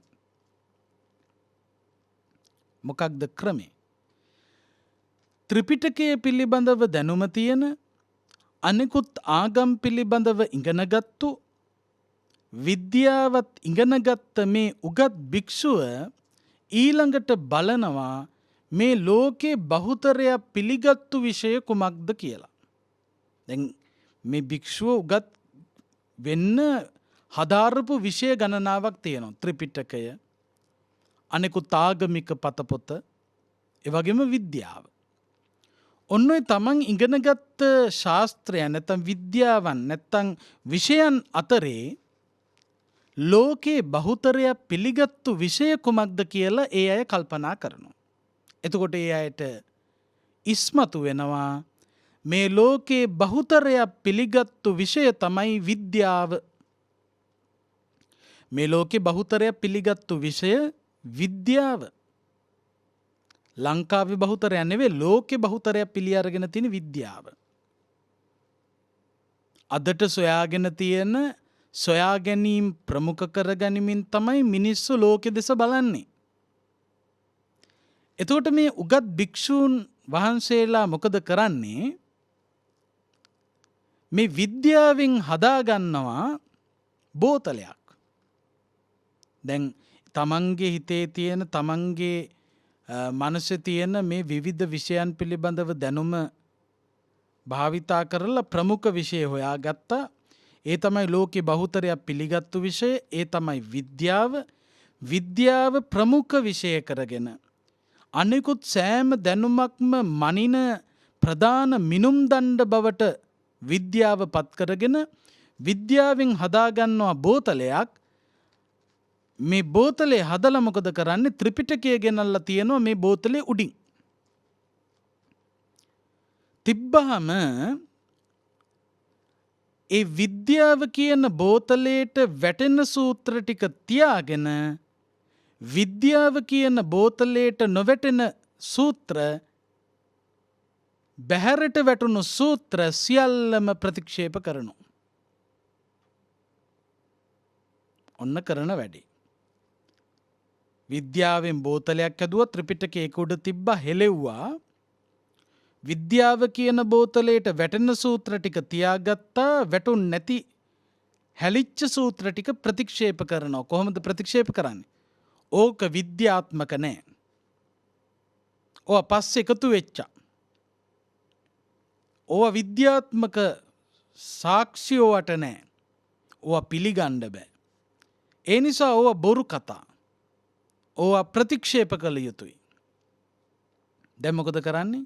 මොකක්ද ක්‍රමය? ත්‍රිපිටකය පිළිබඳව දැනුම තියෙන අනිකුත් ආගම් පිළිබඳව ඉගෙනගත්තු විද්‍යාවත් ඉගෙනගත්ත මේ උගත් භික්ෂුව ඊළඟට බලනවා මේ ලෝකේ බහුතරයක් පිළිගත්තු විෂය කුමක්ද කියලා. දැන් මේ භික්ෂුව උගත් වෙන්න හදාරපු විෂය ගණනාවක් තියෙනවා. ත්‍රිපිටකය, අනෙකුත් ආගමික පතපොත, ඒ වගේම විද්‍යාව. ඔන්න ඔය තමන් ඉගෙනගත්ත ශාස්ත්‍රය නැත්නම් විද්‍යාවන් නැත්නම් විෂයන් අතරේ ලෝකේ බහුතරයක් පිළිගත්තු විෂය කුමක්ද කියලා ඒ අය කල්පනා කරනවා. එතකොට ඒ අයට ඉස්මතු වෙනවා මේ ලෝකේ බහුතරයක් පිළිගත්තු විෂය තමයි විද්‍යාව. මේ ලෝකේ බහුතරයක් පිළිගත්තු විෂය විද්‍යාව. ලංකාවේ බහුතරයක් නෙවෙයි ලෝකේ බහුතරයක් පිළි අරගෙන තියෙන විද්‍යාව. අදට සොයාගෙන තියෙන සොයා ගැනීම ප්‍රමුඛ කරගනිමින් තමයි මිනිස්සු ලෝකෙ දෙස බලන්නේ. එතකොට මේ උගත් භික්ෂූන් වහන්සේලා මොකද කරන්නේ? මේ විද්‍යාවෙන් හදාගන්නවා බෝතලයක්. දැන් තමන්ගේ හිතේ තියෙන තමන්ගේ මනසේ තියෙන මේ විවිධ විෂයන් පිළිබඳව දැනුම භාවිතා කරලා ප්‍රමුඛ විෂය හොයාගත්තා. ඒ තමයි ලෝකේ බහුතරයක් පිළිගත්තු විෂය. ඒ තමයි විද්‍යාව. විද්‍යාව ප්‍රමුඛ විෂය කරගෙන අනිකුත් සෑම දැනුමක්ම මනින ප්‍රධාන මිනුම් දණ්ඩ බවට විද්‍යාව පත් කරගෙන විද්‍යාවෙන් හදාගන්නවා බෝතලයක්. මේ බෝතලේ හදලා මොකද කරන්නේ? ත්‍රිපිටකය ගෙනල්ලා තියෙනවා මේ බෝතලේ උඩින්. තිබ්බහම ඒ විද්‍යාව කියන බෝතලේට වැටෙන සූත්‍ර ටික තියාගෙන විද්‍යාව කියන බෝතලේට නොවැටෙන සූත්‍ර බැහැරට වැටුණු සූත්‍ර සියල්ලම ප්‍රතික්ෂේප කරනු. ඔන්න කරන වැඩි. විද්‍යාවෙන් බෝතලයක් හැදුවා ත්‍රිපිටකයේ උඩ තිබ්බා හෙලෙව්වා. විද්‍යාව කියන බෝතලයට වැටෙන සූත්‍ර ටික තියාගත්තා වැටුන් නැති හැලිච්ච සූත්‍ර ටික ප්‍රතික්ෂේප කරනවා. කොහොමද ප්‍රතික්ෂේප කරන්නේ? ඕක විද්‍යාත්මක නෑ. ඕවා පස්සේ එකතු වෙච්චා. ඕවා විද්‍යාත්මක සාක්ෂියෝවට නෑ. ඕවා පිළිගන්න බෑ. ඒ නිසා ඕවා බොරු කතා. ඕවා ප්‍රතික්ෂේප කළ යුතුයි. දැන් මොකද කරන්නේ?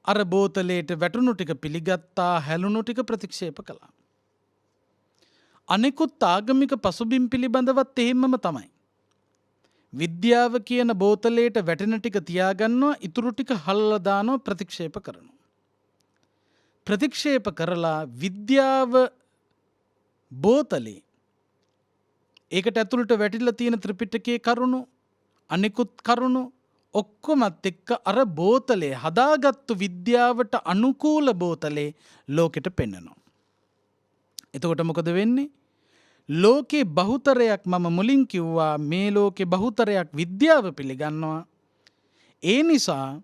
අර බෝතලයට වැටුණු ටික පිළිගත්තා හැලුණු ටික ප්‍රතික්ෂේප කළා. අනෙකුත් ආගමික පසුබිම් පිළිබඳවත් එහෙමම තමයි. විද්‍යාව කියන බෝතලයට වැටෙන ටික තියාගන්නවා ඉතුරු ටික හල්ලා දානවා ප්‍රතික්ෂේප කරනවා. ප්‍රතික්ෂේප කරලා විද්‍යාව බෝතලේ ඒකට ඇතුළට වැටිලා තියෙන ත්‍රිපිටකයේ කරුණු අනෙකුත් කරුණු ඔක්කොමත් එක්ක අර බෝතලේ හදාගත්තු විද්‍යාවට අනුකූල බෝතලේ ලෝකෙට පෙන්වනවා. එතකොට මොකද වෙන්නේ? ලෝකේ බහුතරයක් මම මුලින් කිව්වා මේ ලෝකේ බහුතරයක් විද්‍යාව පිළිගන්නවා. ඒ නිසා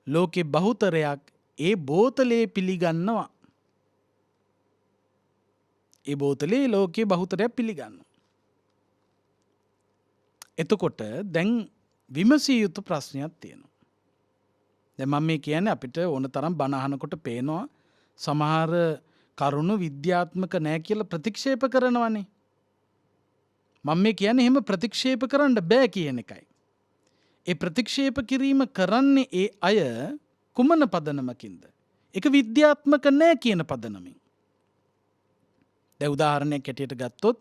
ලෝකේ බහුතරයක් ඒ බෝතලේ පිළිගන්නවා. ඒ බෝතලේ ලෝකේ බහුතරයක් පිළිගන්නවා. එතකොට දැන් විමසිය යුතු ප්‍රශ්නයක් තියෙනවා. දැන් මම මේ කියන්නේ අපිට ඕන තරම් බණ අහනකොට පේනවා සමහර කරුණු විද්‍යාත්මක නැහැ කියලා ප්‍රතික්ෂේප කරනවානේ. මම මේ කියන්නේ එහෙම ප්‍රතික්ෂේප කරන්න බෑ කියන එකයි. ඒ ප්‍රතික්ෂේප කිරීම කරන්නේ ඒ අය කුමන පදනමකින්ද? ඒක විද්‍යාත්මක නැහැ කියන පදනමින්. දැන් උදාහරණයක් ඇටියට ගත්තොත්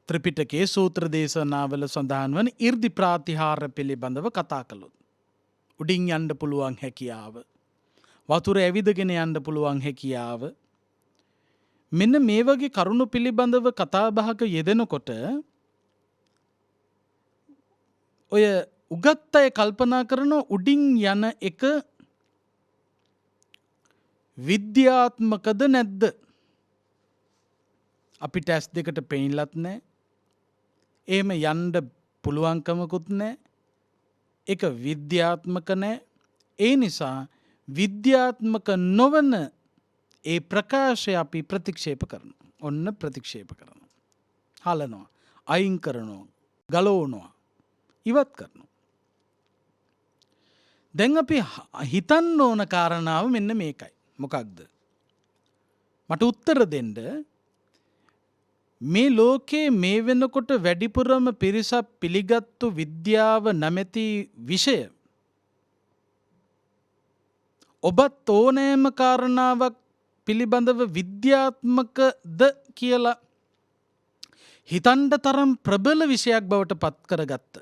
ත්‍රිපිටකයේ සූත්‍ර දේශනාවල සඳහන් වන 이르දි ප්‍රාතිහාර පිළිබඳව කතා කළොත් උඩින් යන්න පුළුවන් හැකියාව වතුර ඇවිදගෙන යන්න පුළුවන් හැකියාව මෙන්න මේ වගේ කරුණු පිළිබඳව කතා බහක යෙදෙනකොට ඔය උගත් අය කල්පනා කරන උඩින් යන එක විද්‍යාත්මකද නැද්ද? අපිට ඇස් දෙකට පෙනිලත් නැහැ. එහෙම යන්න පුළුවන්කමකුත් නැහැ. ඒක විද්‍යාත්මක නැහැ. ඒ නිසා විද්‍යාත්මක නොවන ඒ ප්‍රකාශය අපි ප්‍රතික්ෂේප කරනවා. ඔන්න ප්‍රතික්ෂේප කරනවා. හලනවා. අයින් කරනවා. ගලවනවා. ඉවත් කරනවා. දැන් අපි හිතන්න ඕන කාරණාව මෙන්න මේකයි. මොකක්ද? මට උත්තර දෙන්න. මේ ලෝකේ මේ වෙනකොට වැඩිපුරම පිරිසක් පිළිගත්තු විද්‍යාව නැමැති විෂය ඔබත් ඕනෑම කාරණාවක් පිළිබඳව විද්‍යාත්මකද කියලා හිතන්න තරම් ප්‍රබල විෂයක් බවට පත් කරගත්ත.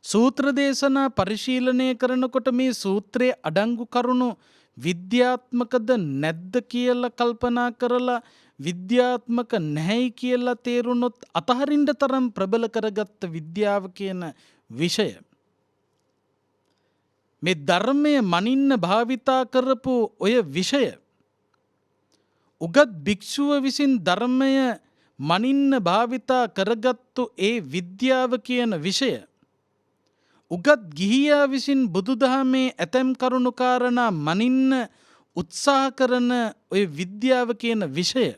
සූත්‍ර දේශනා පරිශීලනය කරනකොට මේ සූත්‍රයේ අඩංගු කරුණු විද්‍යාත්මකද නැද්ද කියලා කල්පනා කරලා විද්‍යාත්මක නැහැයි කියලා තේරුනොත් අතහරින්න තරම් ප්‍රබල කරගත්ත විද්‍යාව කියන විෂය මේ ධර්මය මනින්න භාවිතා කරපු ඔය විෂය උගත් භික්ෂුව විසින් ධර්මය මනින්න භාවිතා කරගත්තු ඒ විද්‍යාව කියන විෂය උගත් ගිහියා විසින් බුදුදහමේ ඇතැම් කරුණු කාරණා මනින්න උත්සාහ කරන ඔය විද්‍යාව කියන විෂය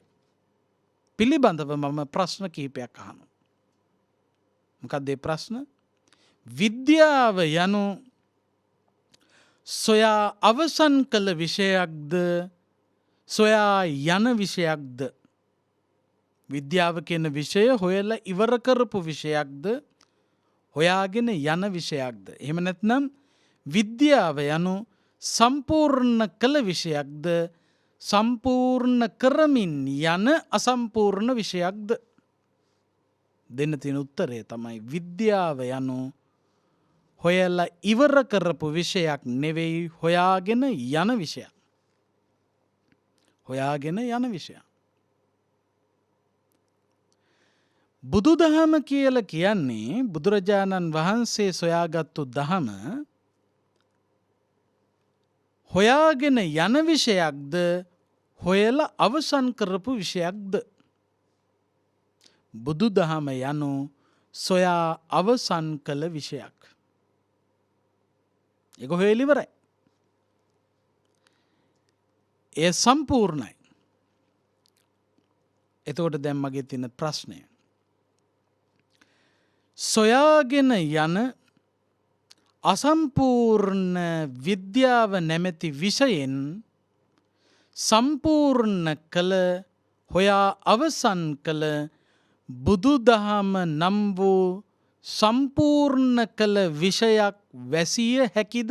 පිළිබඳව මම ප්‍රශ්න කිහිපයක් අහනවා. මොකක්ද ඒ ප්‍රශ්න? විද්‍යාව යනු සොයා අවසන් කළ විෂයක්ද සොයා යන විෂයක්ද? විද්‍යාව කියන විෂය හොයලා ඉවර කරපු විෂයක්ද හොයාගෙන යන විෂයක්ද? එහෙම නැත්නම් විද්‍යාව යනු සම්පූර්ණ කළ විෂයක්ද සම්පූර්ණ කරමින් යන අසම්පූර්ණ විෂයක්ද? දෙන්න තියෙන උත්තරය තමයි විද්‍යාව යනු හොයලා ඉවර කරපු විෂයක් නෙවෙයි, හොයාගෙන යන විෂයක්. හොයාගෙන යන විෂයක්. බුදුදහම කියලා කියන්නේ බුදුරජාණන් වහන්සේ සොයාගත්තු දහම හොයාගෙන යන විෂයක්ද, හොයලා අවසන් කරපු විෂයක්ද? බුදුදහම යනු සොයා අවසන් කළ විෂයක්. ඒක හොයලා ඉවරයි. ඒ සම්පූර්ණයි. එතකොට දැන් මගේ තියෙන ප්‍රශ්නය, සොයාගෙන යන අසම්පූර්ණ විද්‍යාව නැමැති විෂයෙන් සම්පූර්ණ කළ, හොයා අවසන් කළ බුදුදහම නම් වූ සම්පූර්ණ කළ විෂයක් වැසිය හැකිද?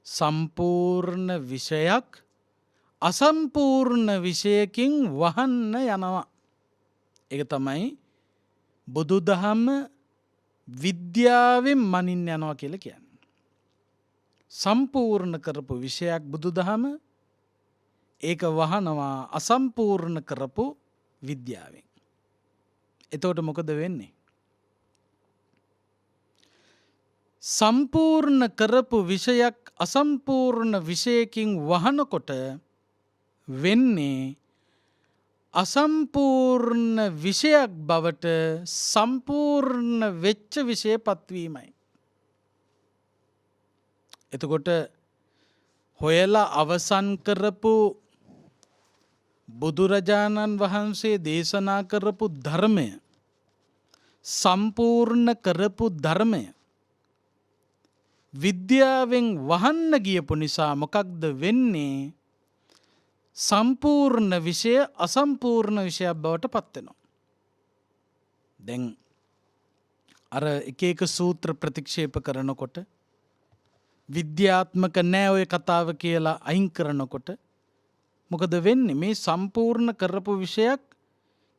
සම්පූර්ණ විෂයක් අසම්පූර්ණ විෂයකින් වහන්න යනවා. ඒක තමයි බුදුදහම විද්‍යාවෙන් මනින්න යනවා කියලා කියන්නේ. සම්පූර්ණ කරපු විෂයක් බුදුදහම, ඒක වහනවා අසම්පූර්ණ කරපු විද්‍යාවෙන්. එතකොට මොකද වෙන්නේ? සම්පූර්ණ කරපු විෂයක් අසම්පූර්ණ විෂයකින් වහනකොට වෙන්නේ අසම්පූර්ණ විෂයක් බවට සම්පූර්ණ වෙච්ච විෂය පත්වීමයි. එතකොට හොයලා අවසන් කරපු බුදුරජාණන් වහන්සේ දේශනා කරපු ධර්මය, සම්පූර්ණ කරපු ධර්මය විද්‍යාවෙන් වහන්න ගියපු නිසා මොකක්ද වෙන්නේ? සම්පූර්ණ විෂය අසම්පූර්ණ විෂයක් බවට පත් වෙනවා. දැන් අර එක එක සූත්‍ර ප්‍රතික්ෂේප කරනකොට, විද්‍යාත්මක නෑ ඔය කතාව කියලා අයින් කරනකොට මොකද වෙන්නේ? මේ සම්පූර්ණ කරපු විෂයක්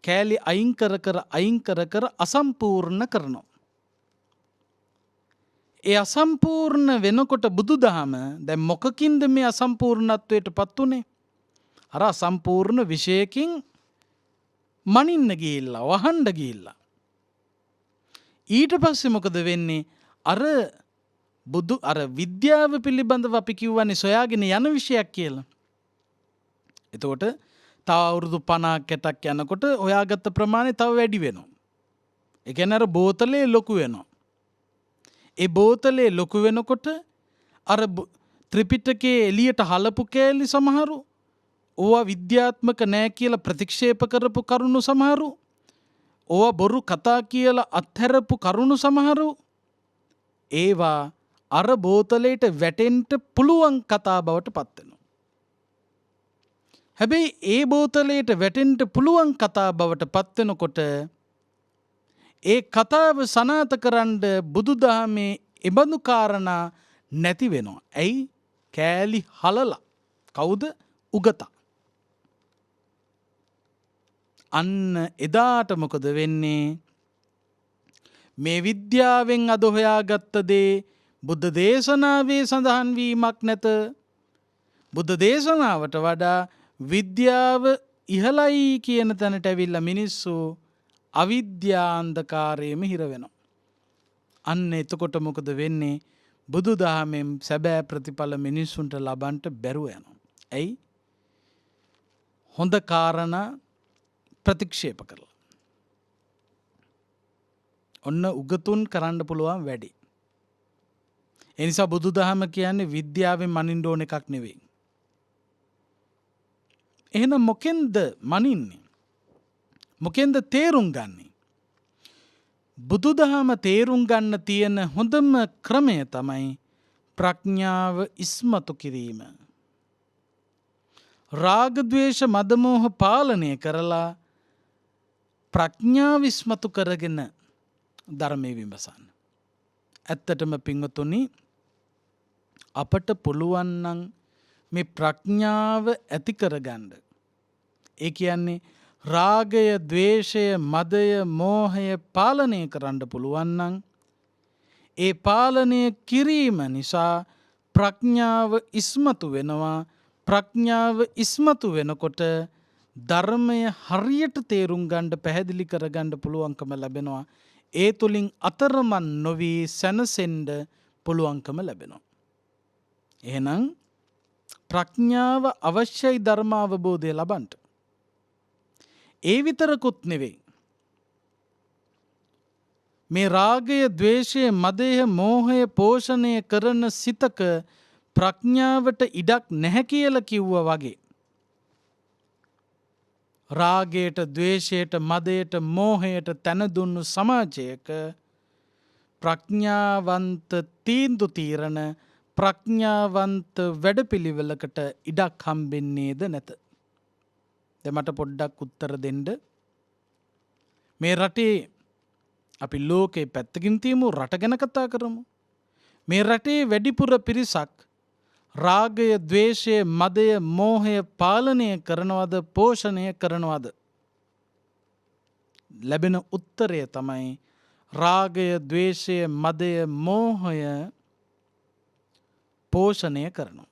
කෑලි අයින් කර කර අසම්පූර්ණ කරනවා. ඒ අසම්පූර්ණ වෙනකොට බුදුදහම දැන් මොකකින්ද මේ අසම්පූර්ණත්වයට පත් උනේ? අර අසම්පූර්ණ විෂයකින් මනින්න ගිහිල්ලා, වහන්න ගිහිල්ලා. ඊට පස්සේ මොකද වෙන්නේ? අර විද්‍යාව පිළිබඳව අපි කියවනේ සොයාගෙන යන විෂයක් කියලා. එතකොට තව අවුරුදු 50ක් 60ක් යනකොට හොයාගත්ත ප්‍රමාණය තව වැඩි වෙනවා. ඒ කියන්නේ අර බෝතලේ ලොකු වෙනවා. ඒ බෝතලේ ලොකු වෙනකොට අර ත්‍රිපිටකයේ එළියට හලපු කෑලි සමහරු, ඕවා විද්‍යාත්මක නෑ කියලා ප්‍රතික්ෂේප කරපු කරුණු සමහරු, ඕවා බොරු කතා කියලා අත්හැරපු කරුණු සමහරු, ඒවා අර බෝතලයට වැටෙන්න පුළුවන් කතා බවට පත් වෙනවා. හැබැයි ඒ බෝතලයට වැටෙන්න පුළුවන් කතා බවට පත් වෙනකොට ඒ කතාව සනාථ කරන්න බුදුදහමේ එබඳු කාරණා නැති වෙනවා. ඇයි? කෑලි හලලා. කවුද? උගතා. අන්න එදාට මොකද වෙන්නේ? මේ විද්‍යාවෙන් අද හොයාගත්ත දේ බුද්ධ දේශනාවේ සඳහන් වීමක් නැත. බුද්ධ දේශනාවට වඩා විද්‍යාව ඉහළයි කියන තැනට ඇවිල්ලා මිනිස්සු අවිද්‍යාන්ධකාරයේම හිර වෙනවා. අන්න එතකොට මොකද වෙන්නේ? බුදුදහමෙන් සැබෑ ප්‍රතිඵල මිනිස්සුන්ට ලබන්න බැරුව යනවා. ඇයි? හොඳ කාරණා ප්‍රතික්ෂේප කරලා. ඔන්න උගතුන් කරන්න පුළුවන් වැඩි. ඒ නිසා බුදුදහම කියන්නේ විද්‍යාවෙන් මනින්න ඕන එකක් නෙවෙයි. එහෙනම් මොකෙන්ද මනින්නේ? මොකෙන්ද තේරුම් ගන්නෙ? බුදුදහම තේරුම් ගන්න තියෙන හොඳම ක්‍රමය තමයි ප්‍රඥාව ඉස්මතු කිරීම. රාග ద్వේෂ මද මෝහ පාලනය කරලා ප්‍රඥාව ඉස්මතු කරගෙන ධර්මයේ විමසන්න. ඇත්තටම පින්වතුනි, අපට පුළුවන් නම් මේ ප්‍රඥාව ඇති කරගන්න. ඒ කියන්නේ රාගය, ద్వේෂය, මදය, මෝහය පාලනය කරන්න පුළුවන් නම් ඒ පාලනය කිරීම නිසා ප්‍රඥාව ඉස්මතු වෙනවා. ප්‍රඥාව ඉස්මතු වෙනකොට ධර්මය හරියට තේරුම් ගන්න, පැහැදිලි කරගන්න පුළුවන්කම ලැබෙනවා. ඒ තුලින් අතරමන් නොවි සැනසෙන්න පුළුවන්කම ලැබෙනවා. එහෙනම් ප්‍රඥාව අවශ්‍යයි ධර්ම අවබෝධය ලබන්න. ඒ විතරකුත් නෙවෙයි. මේ රාගය, ద్వේෂය, මදය, මෝහය පෝෂණය කරන සිතක ප්‍රඥාවට ඉඩක් නැහැ කියලා කිව්වා වගේ. රාගයට, ద్వේෂයට, මදයට, මෝහයට තැන දුන්නු සමාජයක ප්‍රඥාවන්ත තීන්දුව తీරන ප්‍රඥාවන්ත වැඩපිළිවෙලකට ඉඩක් හම්බෙන්නේද නැත? දැන් මට පොඩ්ඩක් උත්තර දෙන්න. මේ රටේ අපි ලෝකේ පැත්තකින් තියමු, රට ගැන කතා කරමු. මේ රටේ වැඩිපුර පිරිසක් රාගය, ద్వේෂය, මදය, මෝහය පාලනය කරනවද, පෝෂණය කරනවද? ලැබෙන උත්තරය තමයි රාගය, ద్వේෂය, මදය, මෝහය පෝෂණය කරනවා.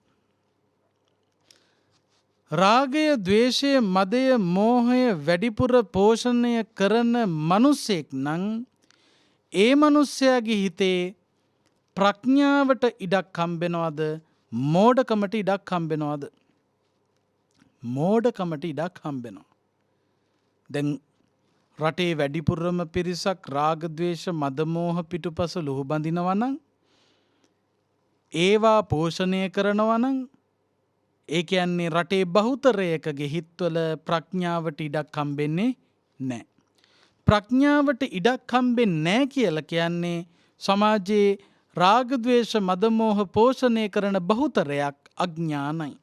රාගය, ద్వේෂය, මදය, මෝහය වැඩිපුර පෝෂණය කරන මිනිසෙක් නම් ඒ මිනිසයාගේ හිතේ ප්‍රඥාවට ඉඩක් හම්බෙනවද, මෝඩකමට ඉඩක් හම්බෙනවද? මෝඩකමට ඉඩක් හම්බෙනවා. දැන් රටේ වැඩිපුරම පිරිසක් රාග, ద్వේෂ, මද, මෝහ පිටුපස ලුහු බඳිනවා නම්, ඒවා පෝෂණය කරනවා නම්, ඒ කියන්නේ රටේ බහුතරයකගේ හිත්වල ප්‍රඥාවට ඉඩක් හම්බෙන්නේ නැහැ. ප්‍රඥාවට ඉඩක් හම්බෙන්නේ නැහැ කියලා කියන්නේ සමාජයේ රාග, ద్వේෂ, මද, මෝහ පෝෂණය කරන බහුතරයක් අඥානයි.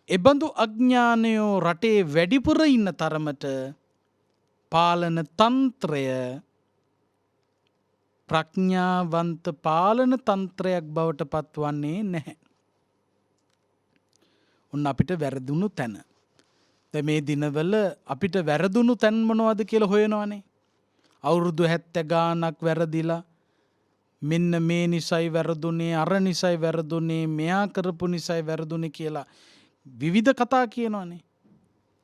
එබඳු අඥානයෝ රටේ වැඩිපුර ඉන්න තරමට පාලන තන්ත්‍රය ප්‍රඥාවන්ත පාලන තන්ත්‍රයක් බවට පත්වන්නේ නැහැ. උන් අපිට වැරදුණු තැන. දැන් මේ දිනවල අපිට වැරදුණු තැන් මොනවද කියලා හොයනවනේ. අවුරුදු 70 ගාණක් වැරදිලා මෙන්න මේ නිසයි වැරදුනේ, අර නිසයි වැරදුනේ, මෙයා කරපු නිසයි වැරදුනේ කියලා විවිධ කතා කියනවනේ.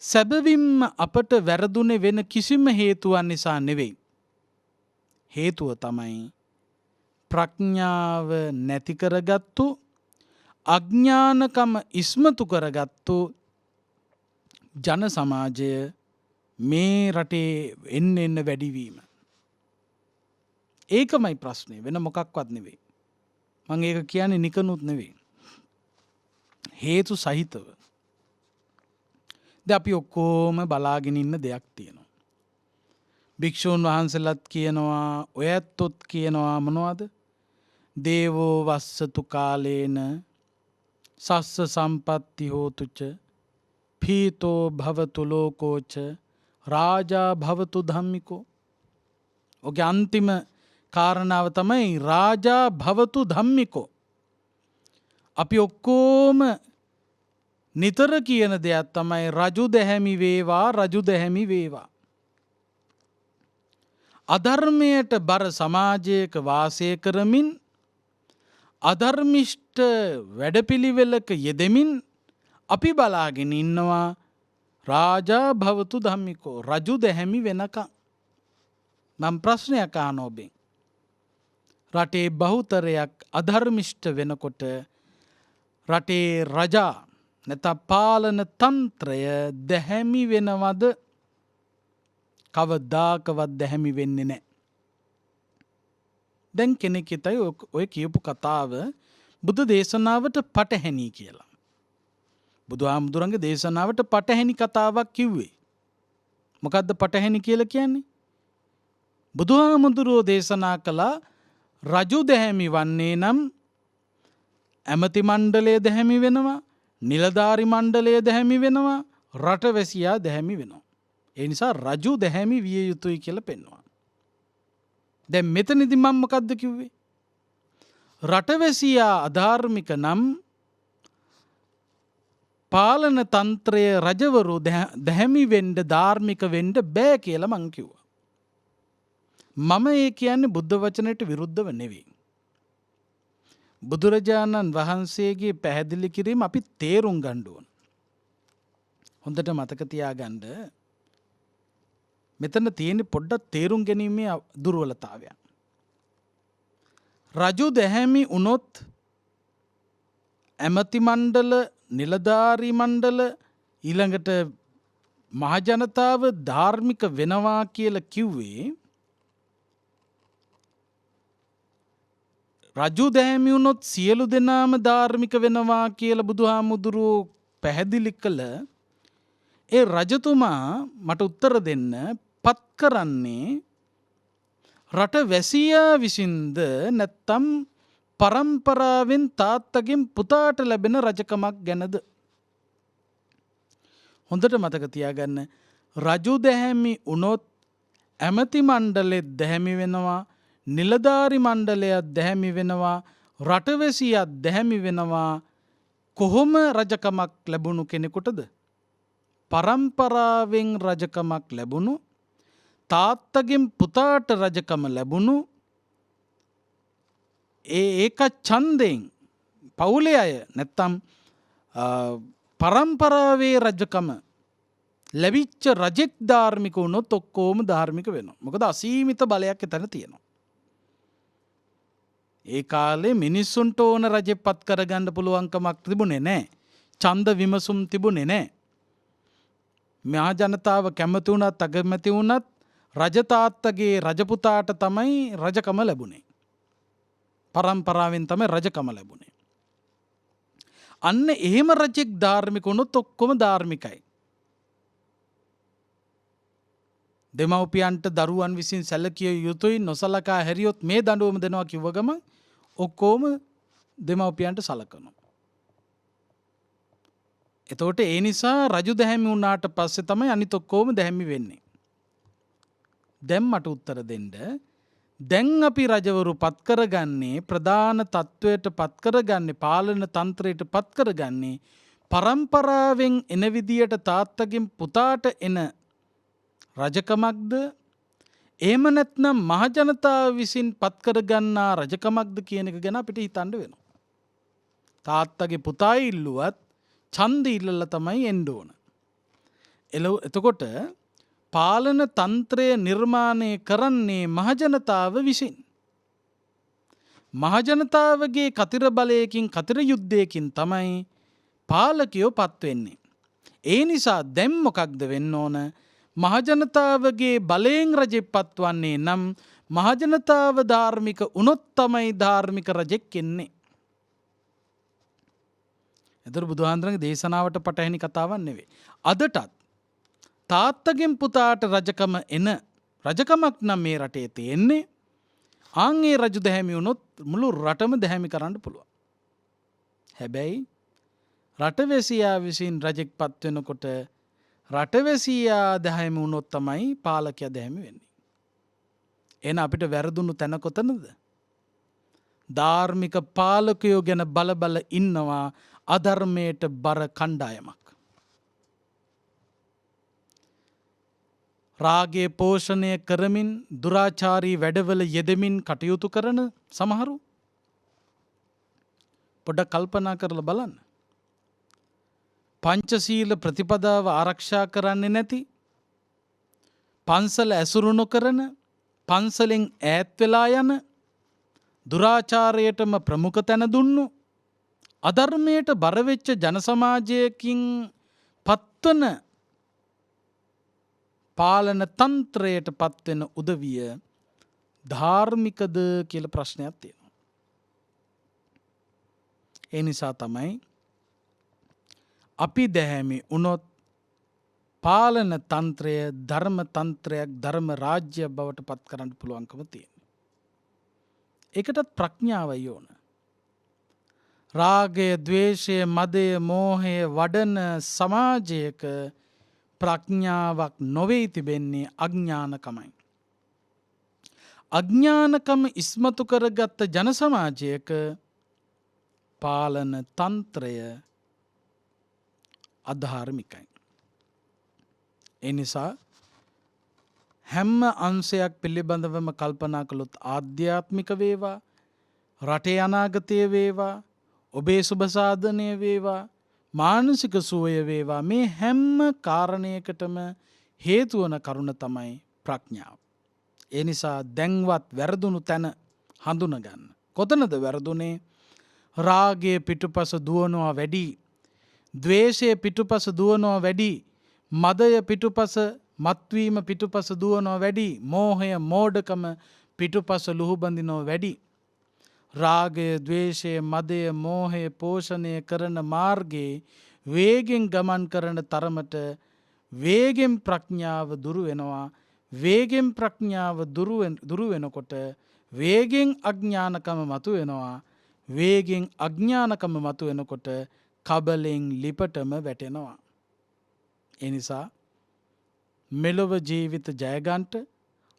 සැබවින්ම අපට වැරදුනේ වෙන කිසිම හේතුවක් නිසා නෙවෙයි. හේතුව තමයි ප්‍රඥාව නැති කරගත්තු, අඥානකම ඉස්මතු කරගත්තු ජන සමාජය මේ රටේ එන්න වැඩිවීම. ඒකමයි ප්‍රශ්නේ, වෙන මොකක්වත් නෙවෙයි. මම ඒක කියන්නේ නිකනුත් නෙවෙයි. හේතු සහිතව. දැන් අපි ඔක්කොම බලාගෙන ඉන්න දෙයක් තියෙනවා. භික්ෂුන් වහන්සේලාත් කියනවා, ඔය ඇත්තොත් කියනවා මොනවද? දේවෝ වස්සතු කාලේන සස්ස සම්පatti හෝතුච පීතෝ භවතු ලෝකෝච රාජා භවතු ධම්මිකෝ. ඔගේ අන්තිම කාරණාව තමයි රාජා භවතු ධම්මිකෝ. අපි ඔක්කොම නිතර කියන දෙයක් තමයි රජු දැහැමි වේවා, රජු දැහැමි වේවා. අධර්මයට බර සමාජයක වාසය කරමින්, අධර්මිෂ්ඨ වැඩපිළිවෙලක යෙදෙමින් අපි බලාගෙන ඉන්නවා රාජා භවතු ධම්මිකෝ, රජු දැහැමි වෙනකම්. මම ප්‍රශ්නයක් අහනවා ඔබෙන්. රටේ බහුතරයක් අධර්මිෂ්ඨ වෙනකොට රටේ රජා නැත්නම් පාලන තන්ත්‍රය දැහැමි වෙනවද? කවදාකවත් දැහැමි වෙන්නේ නැහැ. දැන් කෙනෙක් හිතයි ඔය කියපු කතාව බුදු දේශනාවට පටහැනි කියලා. බුදුහාමුදුරන්ගේ දේශනාවට පටහැනි කතාවක් කිව්වේ. මොකද්ද පටහැනි කියලා කියන්නේ? බුදුහාමුදුරෝ දේශනා කළා රජු දැහැමි වන්නේ නම් ඇමති මණ්ඩලය දැහැමි වෙනවා, නිලධාරි මණ්ඩලය දැහැමි වෙනවා, රටවැසියා දැහැමි වෙනවා. ඒ නිසා රජු දැහැමි විය යුතුයි කියලා පෙන්වනවා. දැන් මෙතනදී මම මොකද්ද කිව්වේ? රටවැසියා අධාර්මික නම් පාලන තන්ත්‍රය රජවරු දැහැමි වෙන්ඩ ධාර්මික වෙන්ඩ බෑ කියල මංකිව්වා. මම ඒ කියන්නේ බුද්ධ වචනයට විරුද්ධව නෙවෙයි. බුදුරජාණන් වහන්සේගේ පැහැදිලි කිරීම අපි තේරුම් ගණ්ඩුවන්. හොඳට මතකතියාගණ්ඩ මෙතන තියෙන පොඩ්ඩක් තේරුම් ගැනීමේ දුර්වලතාවයක්. රජු දැහැමි වුණොත් ඇමති මණ්ඩල නිලධාරී මණ්ඩල ඊළඟට මහජනතාව ධාර්මික වෙනවා කියලා කිව්වේ රජු දැහැමි වුණොත් සියලු දෙනාම ධාර්මික වෙනවා කියලා බුදුහාමුදුරුවෝ පැහැදිලි කළ ඒ රජතුමා මට උත්තර දෙන්න පත් කරන්නේ රට වැසියා විසින්ද නැත්තම් පරම්පරාවෙන් තාත්තගෙන් පුතාට ලැබෙන රජකමක් ගැනද. හොඳට මතක තියාගන්න රජු දැහැමි වුණොත් ඇමති මණ්ඩලෙත් දැහැමි වෙනවා නිලධාරි මණ්ඩලයක් දැහැමි වෙනවා රටවැසියත් දැහැමි වෙනවා කොහොම රජකමක් ලැබුණු කෙනෙකුටද පරම්පරාවෙන් රජකමක් ලැබුණු තාත්තගෙන් පුතාට රජකම ලැබුණු ඒක ඡන්දයෙන් පවුලේ අය නැත්තම් පරම්පරාවේ රජකම ලැබිච්ච රජෙක් ධාර්මික වුණොත් ඔක්කොම ධාර්මික වෙනවා. මොකද අසීමිත බලයක් එතන තියෙනවා. ඒ කාලේ මිනිස්සුන්ට ඕන රජෙක් පත් කරගන්න පුළුවන්කමක් තිබුණේ නැහැ. ඡන්ද විමසුම් තිබුණේ නැහැ. මහා ජනතාව කැමති වුණත් අකමැති වුණත් රජතාත්තගේ රජපුතාට තමයි රජකම ලැබුණේ. පරම්පරාවෙන් තමයි රජකම ලැබුණේ. අන්න එහෙම රජෙක් ධාර්මික වුණොත් ඔක්කොම ධාර්මිකයි. දෙමව්පියන්ට දරුවන් විසින් සැලකිය යුතුයි නොසලකා හැරියොත් මේ දඬුවම දෙනවා කිව්ව ගමන් ඔක්කොම දෙමව්පියන්ට සලකනවා. එතකොට ඒ නිසා රජු දැහැමි වුණාට පස්සේ තමයි අනිත් ඔක්කොම දැහැමි වෙන්නේ. දැන් මට උත්තර දෙන්න. දැන් අපි රජවරු පත් කරගන්නේ ප්‍රධාන තත්වයට පත් කරගන්නේ පාලන තන්ත්‍රයට පත් කරගන්නේ පරම්පරාවෙන් එන විදියට තාත්තගෙන් පුතාට එන රජකමක්ද එහෙම නැත්නම් මහජනතාව විසින් පත් කරගන්නා රජකමක්ද කියන එක ගැන අපිට හිතන්න වෙනවා. තාත්තගේ පුතා ඉල්ලුවත් ඡන්ද ඉල්ලලා තමයි එන්න ඕන. එතකොට පාලන තන්ත්‍රය නිර්මාණය කරන්නේ මහජනතාව විසින්. මහජනතාවගේ කතිර බලයකින් කතිර යුද්ධයකින් තමයි පාලකයෝ පත් වෙන්නේ. ඒ නිසා දැන් මොකක්ද වෙන්න ඕන? මහජනතාවගේ බලයෙන් රජෙක් පත්වන්නේ නම් මහජනතාව ධාර්මික වුණොත් තමයි ධාර්මික රජෙක් එන්නේ. එතකොට බුදුහාඳුනගේ දේශනාවට පටහැනි කතාවක් නෙවෙයි. අදටත් තාත්තගෙන් පුතාට රජකම එන රජකමක් නම් මේ රටේ තියෙන්නේ. ආන් ඒ රජු දැහැමි වුණොත් මුළු රටම දැහැමි කරන්න පුළුවන්. හැබැයි රටවැසියා විසින් රජෙක් පත් වෙනකොට රටවැසියා දැහැමි වුණොත් තමයි පාලකයා දැහැමි වෙන්නේ. එහෙනම් අපිට වැරදුණු තැන කොතනද? ධාර්මික පාලකයෝ ගැන බල ඉන්නවා අධර්මයට බර කණ්ඩායමක්. රාගය පෝෂණය කරමින් දුරාචාරී වැඩවල යෙදමින් කටයුතු කරන සමහරු පොඩ්ඩක් කල්පනා කරලා බලන්න. පංචශීල ප්‍රතිපදාව ආරක්ෂා කරන්නේ නැති, පන්සල ඇසුරු නොකරන, පන්සලෙන් ඈත් වෙලා යන, දුරාචාරයටම ප්‍රමුඛ තැන දුන්නු, අධර්මයට බරවෙච්ච ජන සමාජයකින් පත්වන පාලන තන්ත්‍රයට පත්වෙන උදවිය ධාර්මිකද කියලා ප්‍රශ්නයක් තියෙනවා. ඒ නිසා තමයි අපි දැහැමි වුණොත් පාලන තන්ත්‍රය ධර්ම තන්ත්‍රයක් ධර්ම රාජ්‍ය බවට පත් කරන්න පුළුවන්කම තියෙනවා. ඒකටත් ප්‍රඥාවයි ඕන. රාගය, ද්වේෂය, මදය, මෝහය වඩන සමාජයක ප්‍රඥාවක් නොවේ තිබෙන්නේ අඥානකමයි. අඥානකම ඉස්මතු කරගත්ත ජන සමාජයක පාලන තන්ත්‍රය අධාර්මිකයි. එනිසා හැම අංශයක් පිළිබඳවම කල්පනා කළොත් ආධ්‍යාත්මික වේවා, රටේ අනාගතය වේවා, ඔබේ සුභසාධනය වේවා, මානසික සුවය වේවා, මේ හැම කාරණයකටම හේතුවන කරුණ තමයි ප්‍රඥාව. ඒ නිසා දැන්වත් වැරදුණු තැන හඳුනගන්න. කොතනද වැරදුනේ? රාගය පිටුපස දුවනවා වැඩි, ද්වේෂය පිටුපස දුවනවා වැඩි, මදය පිටුපස මත්වීම පිටුපස දුවනවා වැඩි, මෝහය මෝඩකම පිටුපස ලුහුබඳිනවා වැඩි. රාගය, ද්වේෂය, මදය, මෝහය පෝෂණය කරන මාර්ගයේ වේගෙන් ගමන් කරන තරමට වේගෙන් ප්‍රඥාව දුරු වෙනවා. වේගෙන් ප්‍රඥාව දුරු වෙනකොට වේගෙන් අඥානකම මතු වෙනවා. වේගෙන් අඥානකම මතු වෙනකොට කබලෙන් ලිපටම වැටෙනවා. එනිසා මෙලොව ජීවිත ජයගන්ට,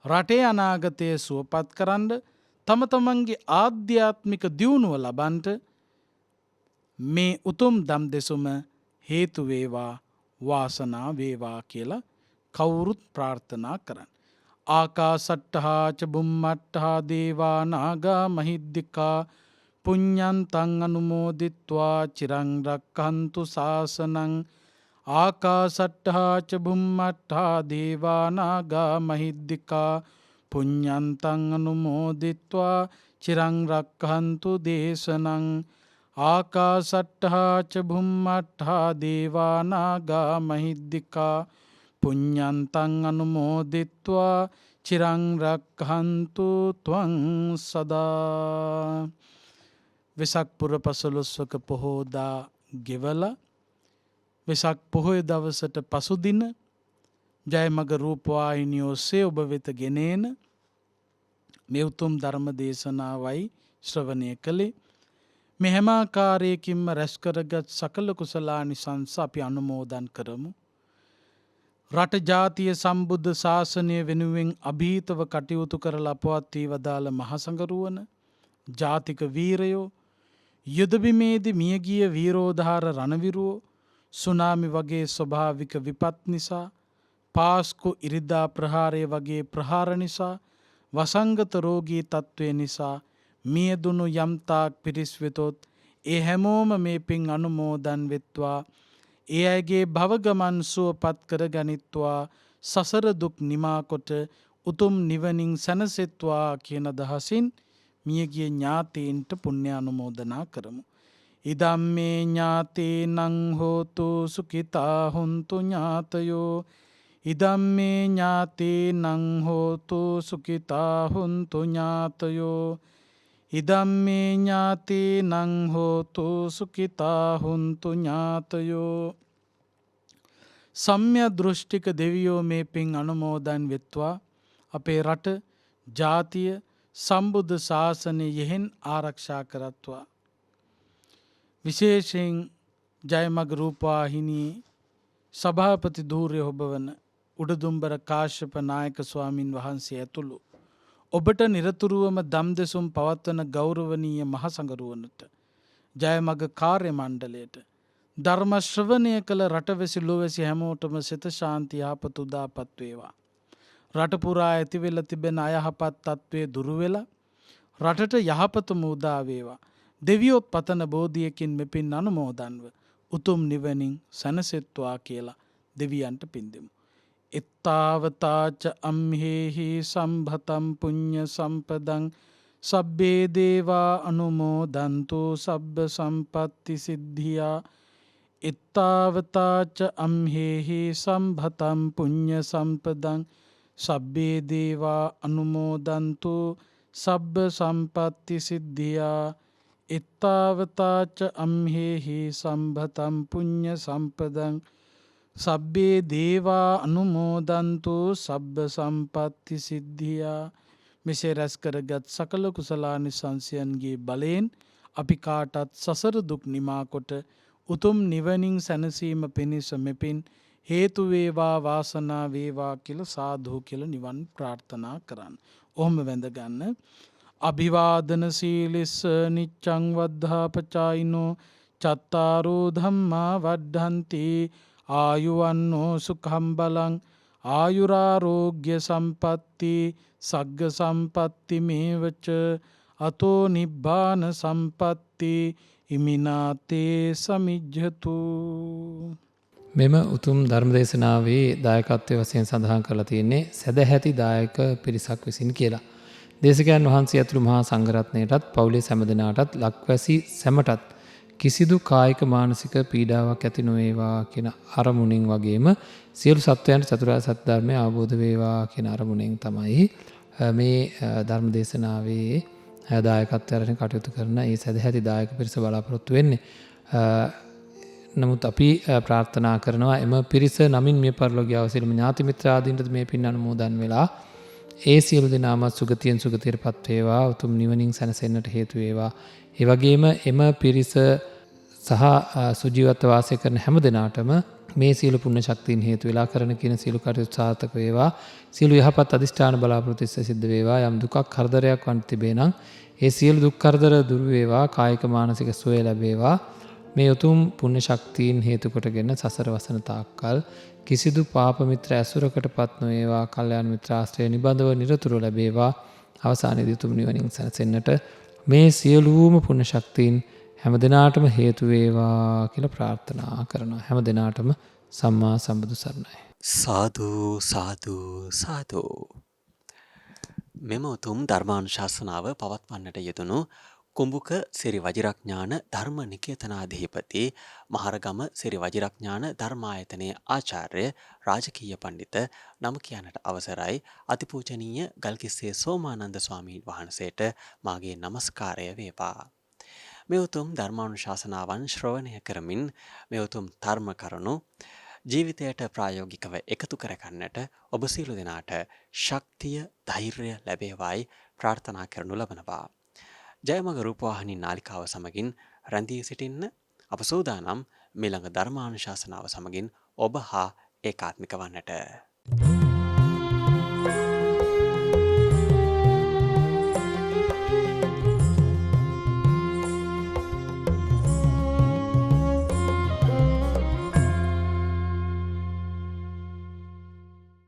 රටේ අනාගතය සුවපත් කරන්න, තම තමන්ගේ ආධ්‍යාත්මික දියුණුව ලබන්ට මේ උතුම් දම් දෙසුම හේතු වේවා, වාසනා වේවා කියලා කවුරුත් ප්‍රාර්ථනා කරන්න. ආකාසට්ඨා ච බුම්මට්ඨා දේවා නාග මහිද්దికා පුඤ්ඤන්තං අනුමෝදිත්වා චිරං රක්ඛන්තු ශාසනං. ආකාසට්ඨා ච බුම්මට්ඨා දේවා නාග මහිද්దికා පුඤ්ඤන්තං අනුමෝදිත්වා චිරං රක්ඛන්තු දේශනං. ආකාසට්ඨා ච බුම්මට්ඨා දේවා නාග මහිද්దికා පුඤ්ඤන්තං අනුමෝදිත්වා චිරං රක්ඛන්තු ත්වං සදා. වෙසක් පුර පසළොස්වක පොහෝදා ගෙවලා වෙසක් පොහොය දවසට පසුදින ජයමග රූපවාහිනිය ඔස්සේ ඔබ වෙත ගෙනේන මේ උතුම් ධර්ම දේශනාවයි ශ්‍රවණය කළේ. මේ හැම ආකාරයකින්ම රැස් කරගත් සකල කුසලානිසංස අපි අනුමෝදන් කරමු. රට ජාතිය සම්බුද්ධ ශාසනය වෙනුවෙන් අභීතව කටයුතු කරලා අපවත් වී වදාළ මහසඟරුවන ජාතික වීරයෝ, යුදබිමේදී මියගිය වීරෝධාර රණවිරුවෝ, සුනාමි වගේ ස්වභාවික විපත් නිසා, පාස්කු ඉරිදා ප්‍රහාරය වගේ ප්‍රහාර නිසා, වසංගත රෝගී තත්ත්වය නිසා මියදුණු යම්තාක් පිරිස් වෙතොත් ඒ හැමෝම මේ පින් අනුමෝදන් වෙත්වා. ඒ අයගේ භවගමන් සුවපත් කර ගනිත්වා. සසර දුක් නිමාකොට උතුම් නිවනින් සැනසෙත්වා කියන අදහසින් මියගිය ඥාතීන්ට පුණ්‍ය අනුමෝදනා කරමු. ඉදම්මේ ඥාතීනං හෝතු සුඛිතා හුන්තු ඥාතයෝ. ඉදම්මේ ඥාතීනං හෝතු සුඛිතා හුන්තු ඥාතයෝ. ඉදම්මේ ඥාතීනං හෝතු සුඛිතා හුන්තු ඥාතයෝ. සම්‍යක් දෘෂ්ටික දෙවියෝ මේ පින් අනුමෝදන් වෙත්වා. අපේ රට, ජාතිය, සම්බුද්ධ ශාසනය යෙහෙන් ආරක්ෂා කරත්වා. විශේෂයෙන් ජයමග රූපවාහිනියේ සභාපති ධූරය ඔබවන උඩදුම්බර කාශ්‍යප නායක ස්වාමින් වහන්සේ ඇතුළු ඔබට නිරතුරුවම දම් දෙසුම් පවත්වන ගෞරවනීය මහසඟරුවනට, ජයමග කාර්ය මණ්ඩලයට, ධර්ම ශ්‍රවණය කළ රටවැසි ලොවැසි හැමෝටම සිත ශාන්ති යහපත උදාපත් වේවා. රට පුරා ඇතිවෙලා තිබෙන අයහපත් තත්ත්වය දුරු වෙලා රටට යහපතම උදා වේවා. දෙවියොත් පතන බෝධියකින් මෙපින් අනුමෝදන්ව උතුම් නිවනින් සැනසෙත්වා කියලා දෙවියන්ට පින් දෙමු. එත්තාවතාච අම්හෙහි සම්භතම් පුඤ්ඤ සම්පදං සබ්බේ දේවා අනුමෝදන්තු සබ්බ සම්පත්ති සිද්ධියා. එත්තාවතාච අම්හෙහි සම්භතම් පුඤ්ඤ සම්පදං සබ්බේ දේවා අනුමෝදන්තු සබ්බ සම්පත්ති සිද්ධියා. එත්තාවතාච අම්හෙහි සම්භතම් පුඤ්ඤ සම්පදං සබ්බේ දේවා අනුමෝදන්තු සබ්බ සම්පත්ති සිද්ධියා. මෙසේ රැස් කරගත් සකල කුසලානිසංසයන්ගේ බලයෙන් අපි කාටත් සසර දුක් නිමාකොට උතුම් නිවනින් සැනසීම පිණිස මෙපින් හේතු වේවා වාසනා වේවා කියලා සාදු කියලා නිවන් ප්‍රාර්ථනා කරන්න. ඔහොම වැඳගන්න. අභිවාදන සීලිස්ස නිච්ඡං වද්ධාපචායිනෝ චත්තාරෝ ධම්මා වඩ්ඩන්ති ආයුවන්නෝ සුඛම් බලං ආයුරාරෝග්‍ය සම්පatti සග්ග සම්පatti මේවච අතෝ නිබ්බාන සම්පatti ඉමිනාතේ සමිජ්ජතු. මෙම උතුම් ධර්මදේශනාවේ දායකත්වය වශයෙන් සඳහන් කරලා තියෙන්නේ සදැහැති දායක පිරිසක් විසින් කියලා. දේශකයන් වහන්සේ ඇතුළු මහා සංඝරත්නයටත් පවුලේ සෑම දෙනාටත් ලක්වැසි සැමටත් කිසිදු කායික මානසික පීඩාවක් ඇති නොවේවා කියන අරමුණින් වගේම සියලු සත්වයන්ට චතුරාර්ය සත්‍ය ධර්මය අවබෝධ වේවා කියන අරමුණෙන් තමයි මේ ධර්ම දේශනාවේ දායකත්වයෙන් කටයුතු කරන මේ සදැහැති දායක පිරිස බලාපොරොත්තු වෙන්නේ. නමුත් අපි ප්‍රාර්ථනා කරනවා එම පිරිස නමින් මේ පරිලෝකීය සියලුම ඥාති මිත්‍රාදීන්ට මේ පින් අනුමෝදන් වෙලා ඒ සියලු දෙනාම සුගතියෙන් සුගතියටපත් වේවා, උතුම් නිවනින් සැනසෙන්නට හේතු වේවා. ඒ වගේම එම පිරිස සහ සුජීවත්ව වාසය කරන හැම දෙනාටම මේ සියලු පුණ්‍ය ශක්තියින් හේතු වෙලා කරන කියන සියලු කටයුතු සාර්ථක වේවා. සියලු යහපත් අධිෂ්ඨාන බලාපොරොත්තු සිද්ධ වේවා. යම් දුකක් කරදරයක් වන්ට තිබේ නම් ඒ සියලු දුක් කරදර දුරු වේවා. කායික මානසික සුවය ලැබේවා. මේ උතුම් පුණ්‍ය ශක්තියින් හේතු කොටගෙන සසර වසන තාක්කල් කිසිදු පාප මිත්‍ර ඇසුරකටපත් නොවේවා. කල්යාණ මිත්‍ර ආශ්‍රය නිබඳව නිරතුරුව ලැබේවා. අවසානයේදී උතුම් නිවනින් සැනසෙන්නට මේ සියලුම පුණ්‍ය ශක්තියින් හැම දිනාටම හේතු වේවා කියලා ප්‍රාර්ථනා කරනවා. හැම දිනාටම සම්මා සම්බුදු සරණයි. සාදු සාදු සාදු. මෙම උතුම් ධර්මානුශාසනාව පවත්වන්නට යෙදුණු කුඹුක සිරි වජිරඥාන ධර්ම නිකේතනාධිපති මහරගම සිරි වජිරඥාන ධර්මායතනයේ ආචාර්ය රාජකීය පඬිත නම කියන්නට අවසරයි අතිපූජනීය ගල්කිස්සේ සෝමානන්ද ස්වාමීන් වහන්සේට මාගේ නමස්කාරය වේවා. මේ උතුම් ධර්මානුශාසනාවන් ශ්‍රවණය කරමින් මේ උතුම් ධර්ම කරුණු ජීවිතයට ප්‍රායෝගිකව එකතු කරගන්නට ඔබ සියලු දෙනාට ශක්තිය ධෛර්යය ලැබේවායි ප්‍රාර්ථනා කරනු ලබනවා. ජයමග රූපවාහිනී නාලිකාව සමගින් රැඳී සිටින්න අප සූදානම් මීළඟ ධර්මානුශාසනාව සමගින් ඔබ හා ඒකාත්මික වන්නට.